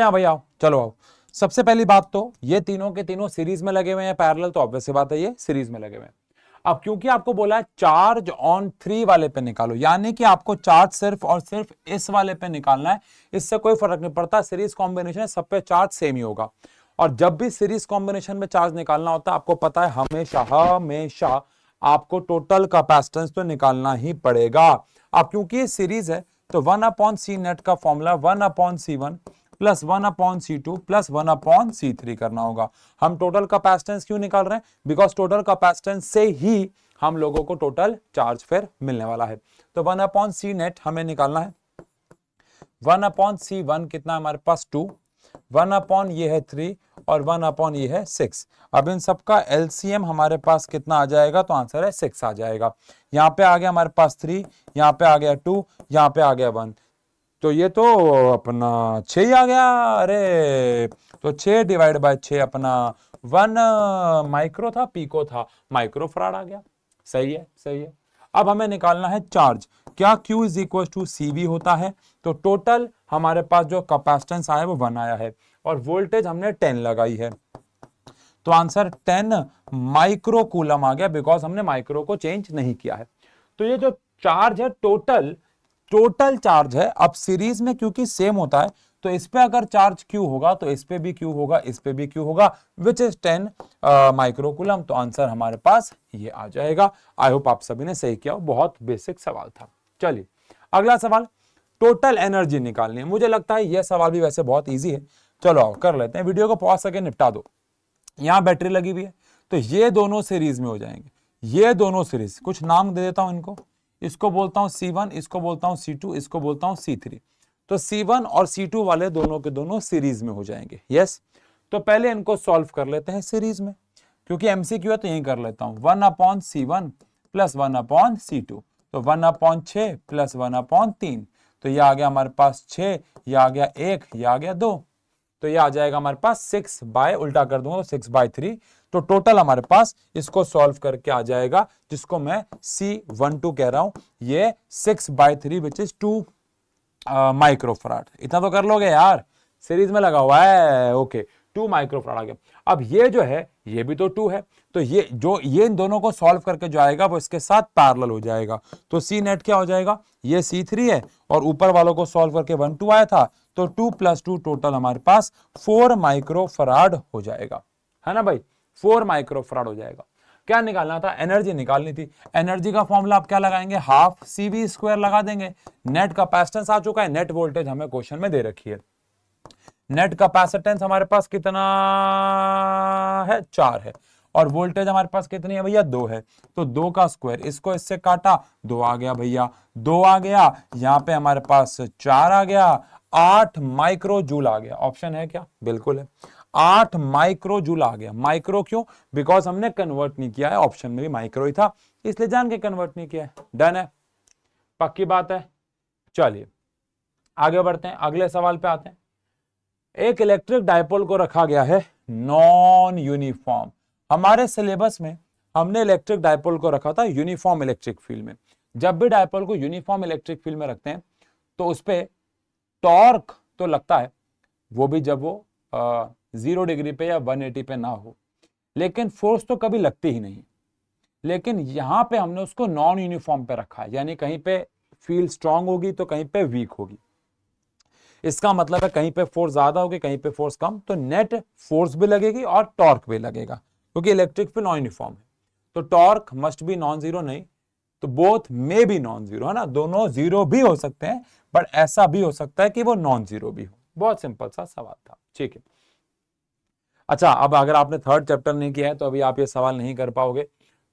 हैं भाई। आओ, चलो आओ। सबसे पहली बात तो ये तीनों के तीनों सीरीज में लगे हुए हैं पैरेलल, तो ऑब्वियस सी बात है ये सीरीज में लगे हुए हैं। अब क्योंकि आपको बोला है चार्ज ऑन 3 वाले पे निकालो, यानी कि आपको चार्ज सिर्फ और सिर्फ इस वाले पे निकालना है। इससे कोई फर्क नहीं पड़ता, सीरीज कॉम्बिनेशन है, सब पे चार्ज सेम ही होगा। और जब भी सीरीज कॉम्बिनेशन में चार्ज निकालना होता है, आपको पता है हमेशा हमेशा आपको टोटल कैपेसिटेंस तो निकालना ही पड़ेगा। अब क्योंकि ये सीरीज है तो 1/c नेट का formula 1/c1 plus 1/c2 plus 1/c3 करना होगा। हम टोटल कैपेसिटेंस क्यों निकाल रहे हैं? बिकॉज टोटल कैपेसिटेंस से ही हम लोगों को टोटल चार्ज फिर मिलने वाला है। तो 1/c नेट हमें निकालना है। 1/c1 कितना हमारे पास 2, 1/ ये है 3 और 1/ ये है 6। अब इन सबका एलसीएम हमारे पास कितना आ जाएगा? तो आंसर है 6 आ जाएगा। यहाँ पे आ गया हमारे पास 3, यहाँ पे आ गया 2, यहाँ पे आ गया 1, तो ये तो अपना 6 ही आ गया। अरे तो 6 डिवाइड बाय 6 अपना 1 माइक्रो था, पीको था, माइक्रो फराड आ गया। सही है, सही है। अब हमें निकालना है चार्ज। क्या Q is equal to CV होता है? तो टोटल हमारे पास जो कैपेसिटेंस आया वो 1 आया है और वोल्टेज हमने 10 लगाई है, तो आंसर 10 माइक्रो कूलम आ गया, बिकॉज हमने माइक्रो को चेंज नहीं किया है। तो ये जो चार्ज है टोटल चार्ज है। अब सीरीज में क्योंकि सेम होता है तो इस पे अगर चार्ज Q होगा तो इस पे भी Q होगा, इस पे भी Q होगा, विच इज 10 माइक्रोकूलम। तो आंसर हमारे पास ये आ जाएगा। आई होप आप सभी ने सही किया, बहुत बेसिक सवाल था। चलिए अगला सवाल, टोटल एनर्जी निकालनी है। मुझे लगता है यह सवाल भी वैसे बहुत ईजी है। चलो आओ कर लेते हैं, वीडियो को पॉज करके निपटा दो। यहां बैटरी लगी हुई है तो ये दोनों सीरीज में हो जाएंगे। ये दोनों सीरीज, कुछ नाम दे देता हूं इनको, इसको बोलता हूं C1, इसको बोलता हूं C2, इसको बोलता हूं C3। तो C1 और C2 वाले दोनों के दोनों सीरीज में हो जाएंगे। यस, तो पहले इनको सॉल्व कर लेते हैं सीरीज में, क्योंकि MCQ है तो यही कर लेता हूं। 1/C1 प्लस 1/C2, तो 1/6 प्लस 1/3, तो ये आ गया हमारे पास 6, ये आ गया 1, ये आ गया 2, तो ये आ जाएगा हमारे पास 6 बाय, उल्टा कर दूंगा तो 6/3। तो टोटल हमारे पास इसको सॉल्व करके आ जाएगा, जिसको मैं C12 कह रहा हूं, ये 6/3 विच इज 2 माइक्रोफराड। इतना तो कर लोगे यार, सीरीज में लगा हुआ है। ओके, 2 माइक्रोफराड आ गया। अब ये जो है ये भी तो 2 है, तो ये जो ये इन दोनों को सॉल्व करके जो आएगा वो इसके साथ पैरेलल हो जाएगा। तो C नेट क्या हो जाएगा? ये C3 है और ऊपर वालों को सॉल्व करके 1 2 आया था, तो 2 + 2 टोटल हमारे पास 4 माइक्रोफराड हो जाएगा, है ना भाई। 4 माइक्रोफराड हो जाएगा। क्या निकालना था? एनर्जी निकालनी थी। एनर्जी का फॉर्मूला आप क्या लगाएंगे? हाफ CV स्क्वायर लगा देंगे। नेट कैपेसिटेंस आ चुका है, नेट वोल्टेज हमें क्वेश्चन में दे रखी है। नेट कैपेसिटेंस हमारे पास कितना है? 4 है। और वोल्टेज हमारे पास कितनी है भैया? 2 है। तो 2 का स्क्वायर, इसको इससे काटा, 2 आ गया भैया, 2 आ गया। यहां पे हमारे पास 4 आ गया, 8 माइक्रो जूल आ गया। ऑप्शन है क्या? बिल्कुल है, 8 माइक्रो जूल आ गया। माइक्रो क्यों? बिकॉज हमने कन्वर्ट नहीं किया है, ऑप्शन में भी माइक्रो ही था, इसलिए जान के कन्वर्ट नहीं किया है। डन है, पक्की बात है। चलिए आगे बढ़ते हैं, अगले सवाल पे आते हैं। एक इलेक्ट्रिक डायपोल को रखा गया है नॉन यूनिफॉर्म। हमारे सिलेबस में हमने इलेक्ट्रिक डायपोल को रखा था यूनिफॉर्म इलेक्ट्रिक फील्ड में। जब भी डायपोल को यूनिफॉर्म इलेक्ट्रिक फील्ड में रखते हैं तो उस पर टॉर्क तो लगता है, वो भी जब वो 0 डिग्री पे या 180 पे ना हो, लेकिन फोर्स तो कभी लगती ही नहीं। लेकिन यहां पे हमने उसको नॉन यूनिफॉर्म पे रखा है, यानी कहीं पे फील्ड स्ट्रांग होगी तो कहीं पे वीक होगी। इसका मतलब है कहीं पे फोर्स ज्यादा होगी, कहीं पे फोर्स कम, तो नेट फोर्स भी लगेगी और टॉर्क भी लगेगा, क्योंकि इलेक्ट्रिक फील्ड नॉन यूनिफॉर्म है। तो torque must be non zero, नहीं तो both may be non zero, है ना, दोनों जीरो भी हो सकते हैं, बट ऐसा भी हो सकता है कि वो नॉन जीरो भी हो। बहुत सिंपल सा सवाल था, ठीक है। अच्छा, अब अगर आपने थर्ड चैप्टर नहीं किया है तो अभी आप ये सवाल नहीं कर पाओगे,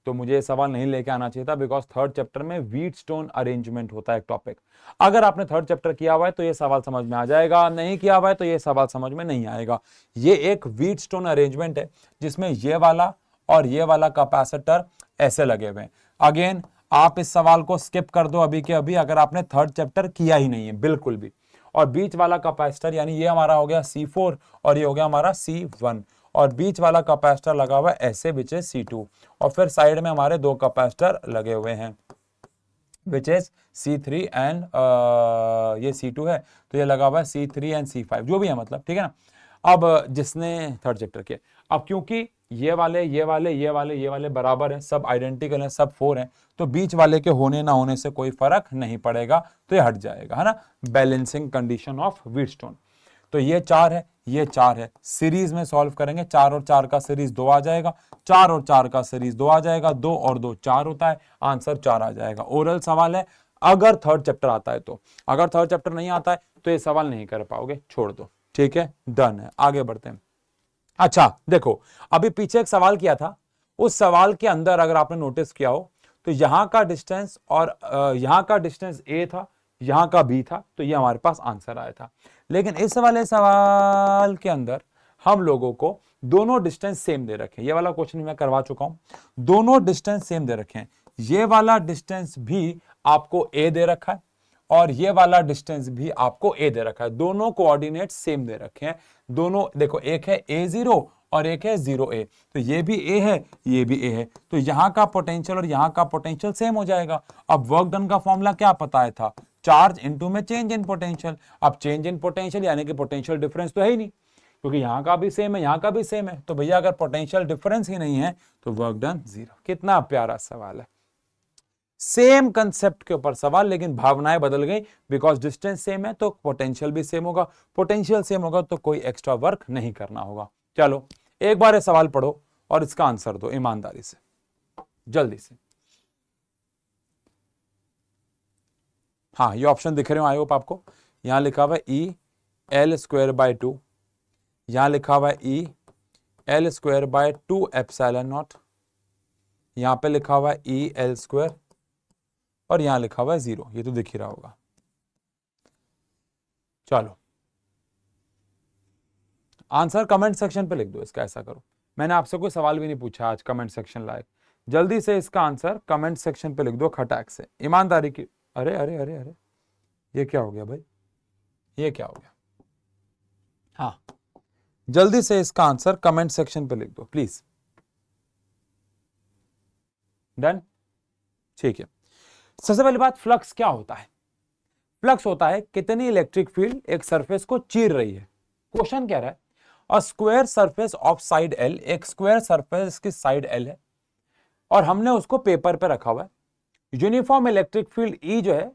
तो मुझे ये सवाल नहीं लेके आना चाहिए था, बिकॉज थर्ड चैप्टर में व्हीटस्टोन अरेंजमेंट होता है एक टॉपिक। अगर आपने थर्ड चैप्टर किया हुआ है तो ये सवाल समझ में आ जाएगा, नहीं किया हुआ है तो ये सवाल समझ में नहीं आएगा। ये एक व्हीटस्टोन अरेंजमेंट है जिसमें ये वाला और ये वाला कैपेसिटर ऐसे लगे हुए हैं। अगेन आप इस सवाल को स्किप कर दो अभी के अभी, अगर आपने थर्ड चैप्टर किया ही नहीं है बिल्कुल भी। और बीच वाला कैपेसिटर, यानी ये हमारा हो गया C4 और ये हो गया हमारा C1, और बीच वाला कैपेसिटर लगा हुआ है ऐसे, विच इज C2, और फिर साइड में हमारे दो कैपेसिटर लगे हुए हैं विच इज C3 एंड ये C2 है, तो ये लगा हुआ है C3 एंड C5, जो भी है मतलब, ठीक है ना। अब जिसने थर्ड चैप्टर किया, अब क्योंकि ये वाले ये वाले ये वाले ये वाले बराबर हैं, सब आइडेंटिकल हैं, सब 4 हैं, तो बीच वाले के होने ना होने से कोई फर्क नहीं पड़ेगा, तो ये हट जाएगा, है ना। Balancing condition of Wheatstone. तो ये 4 है, ये 4 है, सीरीज में सॉल्व करेंगे, 4 और 4 का सीरीज 2 आ जाएगा, 4 और 4 का सीरीज 2 आ जाएगा, 2 और 2 4 होता है, आंसर 4 आ जाएगा। ओरल सवाल है, अगर थर्ड चैप्टर आता है तो, अगर थर्ड चैप्टर नहीं आता है तो ये सवाल नहीं कर पाओगे, छोड़ दो, ठीक है, डन है। आगे बढ़ते हैं। अच्छा देखो, अभी पीछे एक सवाल किया था, उस सवाल के अंदर अगर आपने नोटिस किया हो तो यहां का डिस्टेंस और यहां का डिस्टेंस A था, यहां का B था, तो ये हमारे पास आंसर आया था। लेकिन इस वाले सवाल के अंदर हम लोगों को दोनों डिस्टेंस सेम दे रखे हैं, ये वाला क्वेश्चन मैं करवा चुका हूं, दोनों डिस्टेंस सेम दे रखे हैं। ये वाला डिस्टेंस भी आपको A दे रखा है और ये वाला डिस्टेंस भी आपको A दे रखा है, दोनों कोऑर्डिनेट सेम दे रखे हैं। दोनों देखो, एक है A0 और एक है 0A, तो ये भी A है, ये भी A है, तो यहां का पोटेंशियल और यहां का पोटेंशियल सेम हो जाएगा। अब वर्क डन का फॉर्मूला क्या पता है था? चार्ज इनटू में चेंज इन पोटेंशियल। अब चेंज इन पोटेंशियल यानी कि पोटेंशियल डिफरेंस तो है ही नहीं, क्योंकि यहां का भी सेम है, यहां का भी सेम है, तो भैया अगर पोटेंशियल डिफरेंस ही नहीं है तो वर्क डन 0। कितना प्यारा सवाल है, सेम कंसेप्ट के ऊपर सवाल, लेकिन भावनाएं बदल गई, बिकॉज डिस्टेंस सेम है तो पोटेंशियल भी सेम होगा, पोटेंशियल सेम होगा तो कोई एक्स्ट्रा वर्क नहीं करना होगा। चलो एक बार ये सवाल पढ़ो और इसका आंसर दो ईमानदारी से, जल्दी से। हाँ, ये ऑप्शन दिख रहे हो आई होप आपको। यहां लिखा हुआ है E L²/2, यहां लिखा हुआ है EL²/2 एप्सिलॉन नॉट, यहां पे लिखा हुआ है EL², और यहां लिखा हुआ है 0, ये तो दिख ही रहा होगा। चलो आंसर कमेंट सेक्शन पे लिख दो इसका, ऐसा करो, मैंने आपसे कोई सवाल भी नहीं पूछा आज कमेंट सेक्शन लायक, जल्दी से इसका आंसर कमेंट सेक्शन पे लिख दो खटाक से, ईमानदारी की। अरे अरे अरे अरे, ये क्या हो गया भाई, ये क्या हो गया? हाँ, जल्दी से इसका आंसर कमेंट सेक्शन पे लिख दो प्लीज। डन, ठीक है। सबसे पहली बात, फ्लक्स क्या होता है? फ्लक्स होता है कितनी इलेक्ट्रिक फील्ड एक सरफेस को चीर रही है। क्वेश्चन कह रहा है a square surface of side L, एक स्क्वायर सरफेस की साइड L है और हमने उसको पेपर पे रखा हुआ है। यूनिफॉर्म इलेक्ट्रिक फील्ड E जो है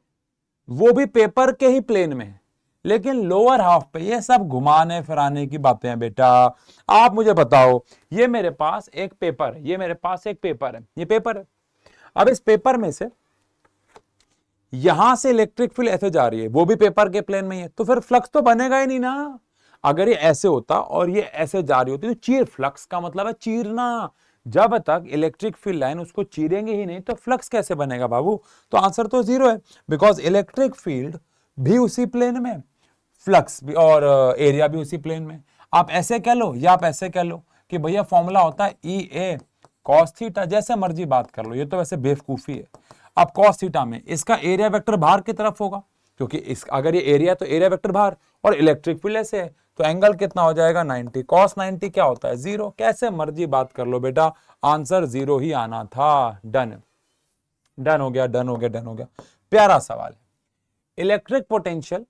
वो भी पेपर के ही प्लेन में है, लेकिन लोअर हाफ पे ये सब घुमाने फिराने की बातें हैं बेटा। आप मुझे बताओ, ये मेरे पास एक पेपर है, ये मेरे पास एक पेपर है, ये पेपर है। अब इस पेपर में से यहां से इलेक्ट्रिक फील्ड ऐसे जा रही है, वो भी पेपर के प्लेन में ही है, तो फिर फ्लक्स तो बनेगा ही नहीं ना। अगर ये ऐसे होता और ये ऐसे जा रही होती तो चीर, फ्लक्स का मतलब है चीरना। जब तक इलेक्ट्रिक फील्ड लाइन उसको चीरेंगे ही नहीं तो फ्लक्स कैसे बनेगा बाबू? तो आंसर तो जीरो है, बिकॉज इलेक्ट्रिक फील्ड भी उसी प्लेन में, फ्लक्स भी और एरिया भी उसी प्लेन में। आप ऐसे कह लो या आप ऐसे कह लो कि भैया फॉर्मूला होता है ई ए कॉस थीटा, जैसे मर्जी बात कर लो, ये तो वैसे बेवकूफी है। अब कॉस थीटा में इसका एरिया वेक्टर बाहर की तरफ होगा, क्योंकि इस अगर ये एरिया तो एरिया वेक्टर बाहर, और इलेक्ट्रिक फील्ड ऐसे है तो एंगल कितना हो जाएगा 90, कॉस 90 क्या होता है 0। कैसे मर्जी बात कर लो बेटा, आंसर 0 ही आना था। डन, डन हो गया, डन हो गया, डन हो गया। प्यारा सवाल है। Electric potential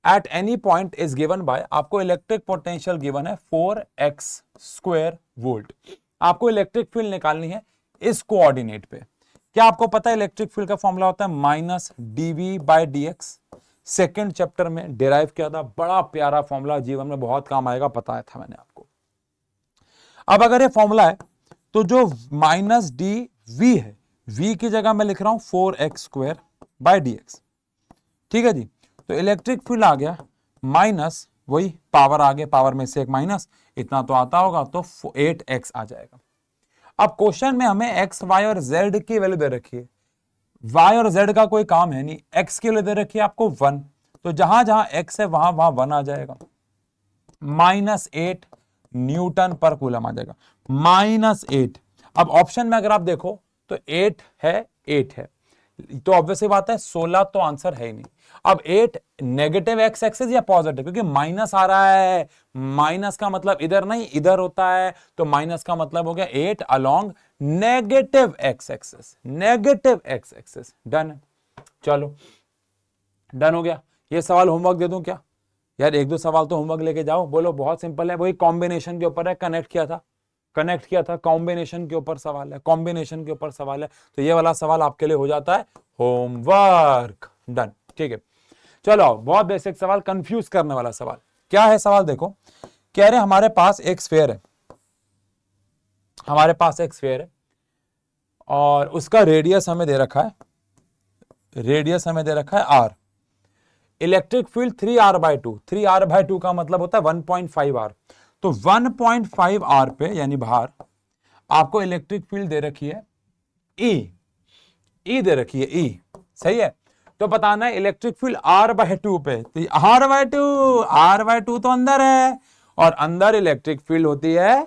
at any point is given by, आपको इलेक्ट्रिक पोटेंशियल गिवन है 4x² वोल्ट। आपको इलेक्ट्रिक फील्ड निकालनी है इस कोऑर्डिनेट पे। क्या आपको पता है इलेक्ट्रिक फील्ड का फॉर्मूला होता है -dv/dx। सेकंड चैप्टर में डिराइव किया था, बड़ा प्यारा फॉर्मूला, जीवन में बहुत काम आएगा, बताया था मैंने आपको। अब अगर ये फॉर्मूला है तो जो -dv है, v की जगह मैं लिख रहा हूं 4x²/dx, ठीक है जी। तो इलेक्ट्रिक फील्ड आ गया माइनस, वही पावर आ गया, पावर में से एक माइनस, इतना तो आता होगा, तो 8x आ जाएगा। अब क्वेश्चन में हमें x, y और z की वैल्यू दे रखी है। y और z का कोई काम है नहीं, x की वैल्यू दे रखी है आपको 1, तो जहां जहां x है वहां वहां 1 आ जाएगा। -8 न्यूटन पर कूलम आ जाएगा, -8। अब ऑप्शन में अगर आप देखो तो 8 है, 8 है, तो ऑब्वियसली बात है 16 तो आंसर है ही नहीं। अब 8 नेगेटिव एक्स एक्सेस या पॉजिटिव, क्योंकि माइनस आ रहा है, माइनस का मतलब इधर नहीं इधर होता है, तो माइनस का मतलब हो गया 8 along negative x axis, negative x axis. Done, चलो डन हो गया। ये सवाल होमवर्क दे दूं क्या यार? एक दो सवाल तो होमवर्क लेके जाओ। बोलो, बहुत सिंपल है, वही कॉम्बिनेशन के ऊपर है, कनेक्ट किया था, कॉम्बिनेशन के ऊपर सवाल है, कॉम्बिनेशन के ऊपर सवाल है, तो ये वाला सवाल आपके लिए हो जाता है होमवर्क। डन, ठीक है। चलो, बहुत बेसिक सवाल, कंफ्यूज करने वाला सवाल। क्या है सवाल? देखो, कह रहे हमारे पास एक स्फीयर है, हमारे पास एक स्फीयर है और उसका रेडियस हमें दे रखा है, रेडियस हमें दे रखा है r। Electric field 3r/2, 3r/2 का मतलब होता है 1.5r। तो 1.5r पे यानी बाहर आपको इलेक्ट्रिक फील्ड दे रखी है E दे रखी है, E, सही है। तो बताना है इलेक्ट्रिक फील्ड r/2 पे, तो r/2 तो अंदर है, और अंदर इलेक्ट्रिक फील्ड होती है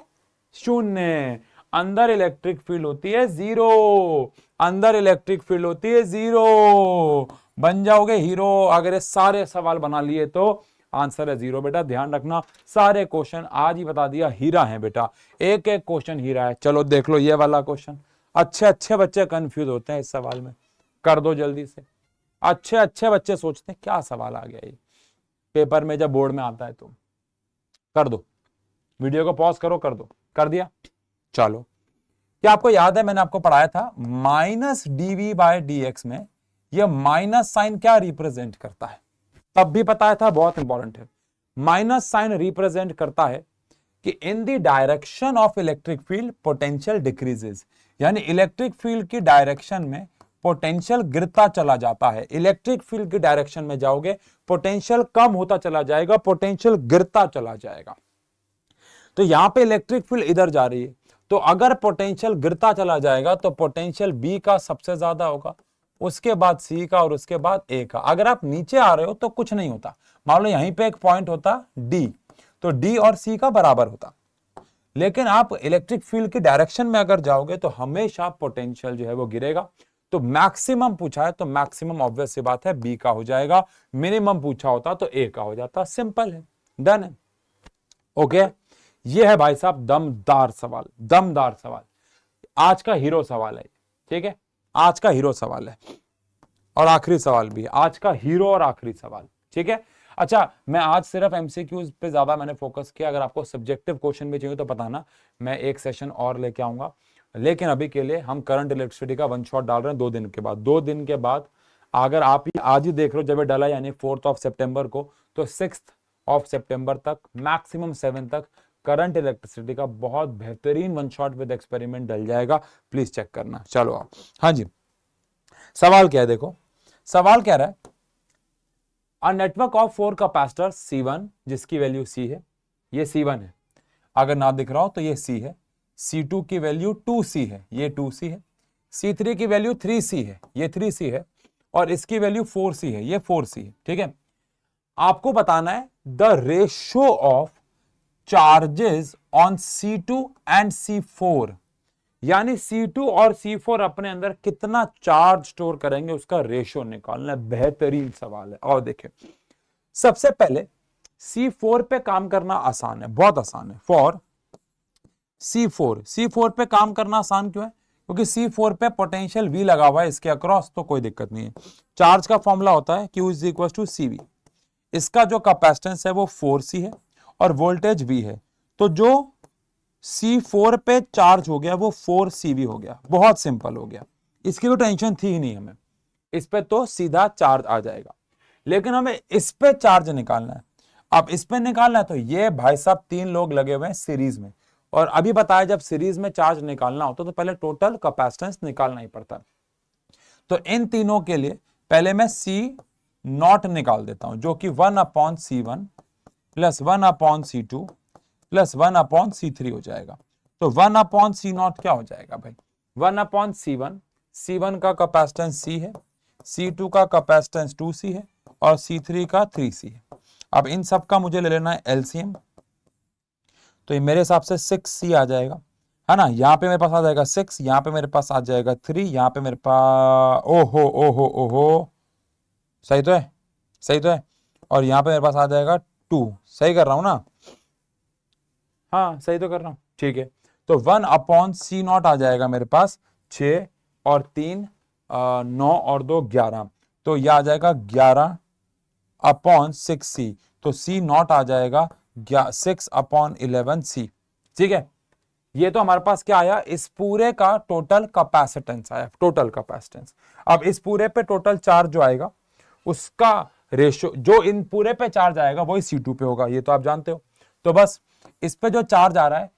0, अंदर इलेक्ट्रिक फील्ड होती है 0, अंदर इलेक्ट्रिक फील्ड होती है 0। बन जाओगे हीरो अगर ये सारे सवाल बना लिए तो। आंसर है 0 बेटा, ध्यान रखना, सारे क्वेश्चन आज ही बता दिया, हीरा है बेटा, एक एक क्वेश्चन हीरा है। चलो देख लो ये वाला क्वेश्चन, अच्छे अच्छे बच्चे कंफ्यूज होते हैं इस सवाल में, कर दो जल्दी से। अच्छे अच्छे बच्चे सोचते हैं क्या सवाल आ गया ये पेपर में, जब बोर्ड में आता है तो कर दो, वीडियो को पॉज करो, कर दो, कर दिया। चलो, क्या आपको याद है मैंने आपको पढ़ाया था -dv/dx में यह माइनस साइन क्या रिप्रेजेंट करता है? तब भी बताया था, बहुत इंपॉर्टेंट है। माइनस साइन रिप्रेजेंट करता है कि in the direction of electric field potential decreases, यानी इलेक्ट्रिक फील्ड की डायरेक्शन में पोटेंशियल गिरता चला जाता है। इलेक्ट्रिक फील्ड की डायरेक्शन में जाओगे पोटेंशियल कम होता चला जाएगा, पोटेंशियल गिरता चला जाएगा। तो यहां पे इलेक्ट्रिक फील्ड इधर जा रही है, तो अगर पोटेंशियल गिरता चला जाएगा तो पोटेंशियल बी का सबसे ज्यादा होगा, उसके बाद सी का, और उसके बाद ए का। अगर आप नीचे आ रहे हो तो कुछ नहीं होता, मान लो यहीं पे एक पॉइंट होता डी, तो डी और सी का बराबर होता। लेकिन आप इलेक्ट्रिक फील्ड की डायरेक्शन में अगर जाओगे तो हमेशा पोटेंशियल जो है वो गिरेगा। तो मैक्सिमम पूछा है तो मैक्सिमम ऑब्वियस सी बात है बी का हो जाएगा, मिनिमम पूछा होता तो ए का हो जाता। सिंपल है, डन है, ओके। ये है भाई साहब दमदार सवाल, दमदार सवाल, आज का हीरो सवाल है, ठीक है, आज का हीरो सवाल है, और आखिरी सवाल भी है, आज का हीरो और आखिरी सवाल, ठीक है। अच्छा, मैं आज सिर्फ एमसीक्यूज पे ज्यादा मैंने फोकस किया, अगर आपको सब्जेक्टिव क्वेश्चन भी चाहिए तो बताना, मैं एक सेशन और लेके आऊंगा। लेकिन अभी के लिए हम करंट इलेक्ट्रिसिटी का वन शॉट डाल रहे हैं 2 दिन के बाद। 2 दिन के बाद अगर आप ही आज ही देख रहे हो जब ये डला यानी 4 सितंबर को, तो 6 सितंबर तक मैक्सिमम 7 तक करंट इलेक्ट्रिसिटी का बहुत बेहतरीन वन शॉट विद एक्सपेरिमेंट डल जाएगा। प्लीज चेक करना। चलो आप, हाँ जी, सवाल क्या है देखो, सवाल कह रहा है a network of 4 capacitor C1 जिसकी वैल्यू C है, ये C1 है, अगर ना दिख रहा हो तो ये C है, C2 की वैल्यू 2C है, ये 2C है, C3 की वैल्यू 3C है, ये 3C है, और इसकी वैल्यू 4C है, ये 4C है। ठीक है, आपको बताना है the ratio of charges on C2 and C4, यानी C2 और C4 अपने अंदर कितना चार्ज स्टोर करेंगे उसका रेशियो निकालना है। बेहतरीन सवाल है। और देखिए, सबसे पहले C4 पे काम करना आसान है, बहुत आसान है। फॉर C4 पे काम करना आसान क्यों है? क्योंकि C4 पे पोटेंशियल V लगा हुआ है इसके अक्रॉस, तो कोई दिक्कत नहीं है। चार्ज का फॉर्मूला होता है Q is equal to CV। इसका जो कैपेसिटेंस है वो 4C है और वोल्टेज V है, तो जो C4 पे चार्ज हो गया वो 4CV हो गया। बहुत सिंपल हो गया, इसकी कोई टेंशन थी ही नहीं हमें, इस पे तो सीधा चार्ज आ जाएगा। लेकिन हमें इस पे चार्ज निकालना है। अब इस पे निकालना है तो ये भाई साहब 3 लोग लगे हुए हैं सीरीज में, और अभी बताया जब सीरीज में चार्ज निकालना होता तो पहले टोटल कैपेसिटेंस निकालना ही पड़ता है। तो इन तीनों के लिए पहले मैं C0 निकाल देता हूं, जो कि 1/C1 plus 1/C2 plus 1/C3 हो जाएगा। तो 1/C0 क्या हो जाएगा भाई? 1/C1, C1 का कैपेसिटेंस C है, C2 का कैपेसिटेंस 2C है और C3 का 3C है। अब इन सब का मुझे ले लेना है एलसीएम, तो ये मेरे हिसाब से 6C आ जाएगा, है ना। यहाँ पे मेरे पास आ जाएगा 6, यहाँ पे मेरे पास आ जाएगा 3, यहाँ पे मेरे पास ओहो ओहो ओहो, सही तो है, सही तो है, और यहाँ पे मेरे पास आ जाएगा 2। सही कर रहा हूं ना? हाँ सही तो कर रहा हूं, ठीक है। तो 1/C0 आ जाएगा मेरे पास 6 और 3 9 और 2 11, तो यह आ जाएगा 11/6C। तो C0 आ जाएगा 6/11C। ठीक है, ये तो हमारे पास क्या आया, इस पूरे का टोटल कैपेसिटेंस आया, टोटल कैपेसिटेंस। अब इस पूरे पे टोटल चार्ज जो आएगा उसका रेशियो, जो इन पूरे पे चार्ज आएगा वही C2 पे होगा, ये तो आप जानते हो। तो बस इस पे जो चार्ज आ रहा है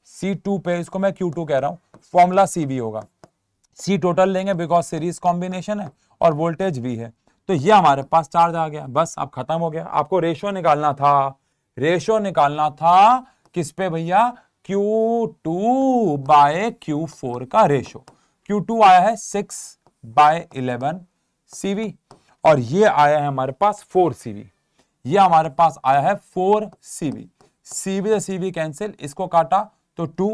C2 पे, इसको मैं Q2 कह रहा हूं, फॉर्मूला CV होगा। C टोटल लेंगे बिकॉज सीरीज कॉम्बिनेशन है और वोल्टेज V है, तो ये हमारे पास चार्ज आ गया। बस अब खत्म हो गया। आपको रेशियो निकालना था, रेशियो निकालना था किस पे भैया? Q2 बाय Q4 का रेशियो। Q2 आया है 6/11 CV और ये आया है हमारे पास 4 CV। ये हमारे पास आया है 4 CV। CV से CV कैंसिल, इसको काटा तो 2,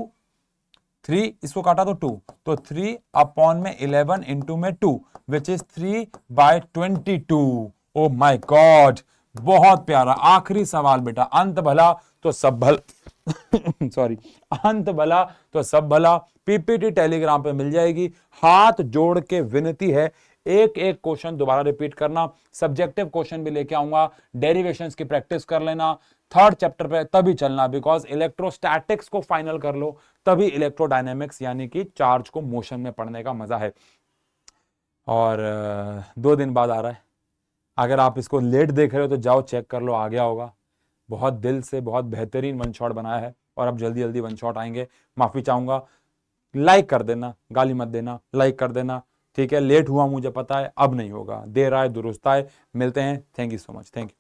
3 इसको काटा तो 2, तो 3/11 इंटू में 2 which is 3/22। Oh my God, बहुत प्यारा। आखिरी सवाल बेटा, अंत भला तो सब भला सॉरी, अंत भला तो सब भला। पीपीटी टेलीग्राम पे मिल जाएगी। हाथ जोड़ के विनती है, एक एक क्वेश्चन दोबारा रिपीट करना। सब्जेक्टिव क्वेश्चन भी लेके आऊंगा, डेरिवेशंस की प्रैक्टिस कर लेना। 3rd चैप्टर पे तभी चलना, बिकॉज इलेक्ट्रोस्टैटिक्स को फाइनल कर लो, तभी इलेक्ट्रोडायनेमिक्स यानी कि चार्ज को मोशन में पढ़ने का मजा है। और 2 दिन बाद आ रहा है। अगर आप इसको लेट देख रहे हो तो जाओ चेक कर लो, आ गया होगा। बहुत दिल से बहुत बेहतरीन वन शॉट बनाया है और अब जल्दी जल्दी वन शॉट आएंगे। माफी चाहूंगा, लाइक कर देना, गाली मत देना, लाइक कर देना। ठीक है, लेट हुआ मुझे पता है, अब नहीं होगा, देर आए दुरुस्त आए। मिलते हैं, thank you so much, thank you.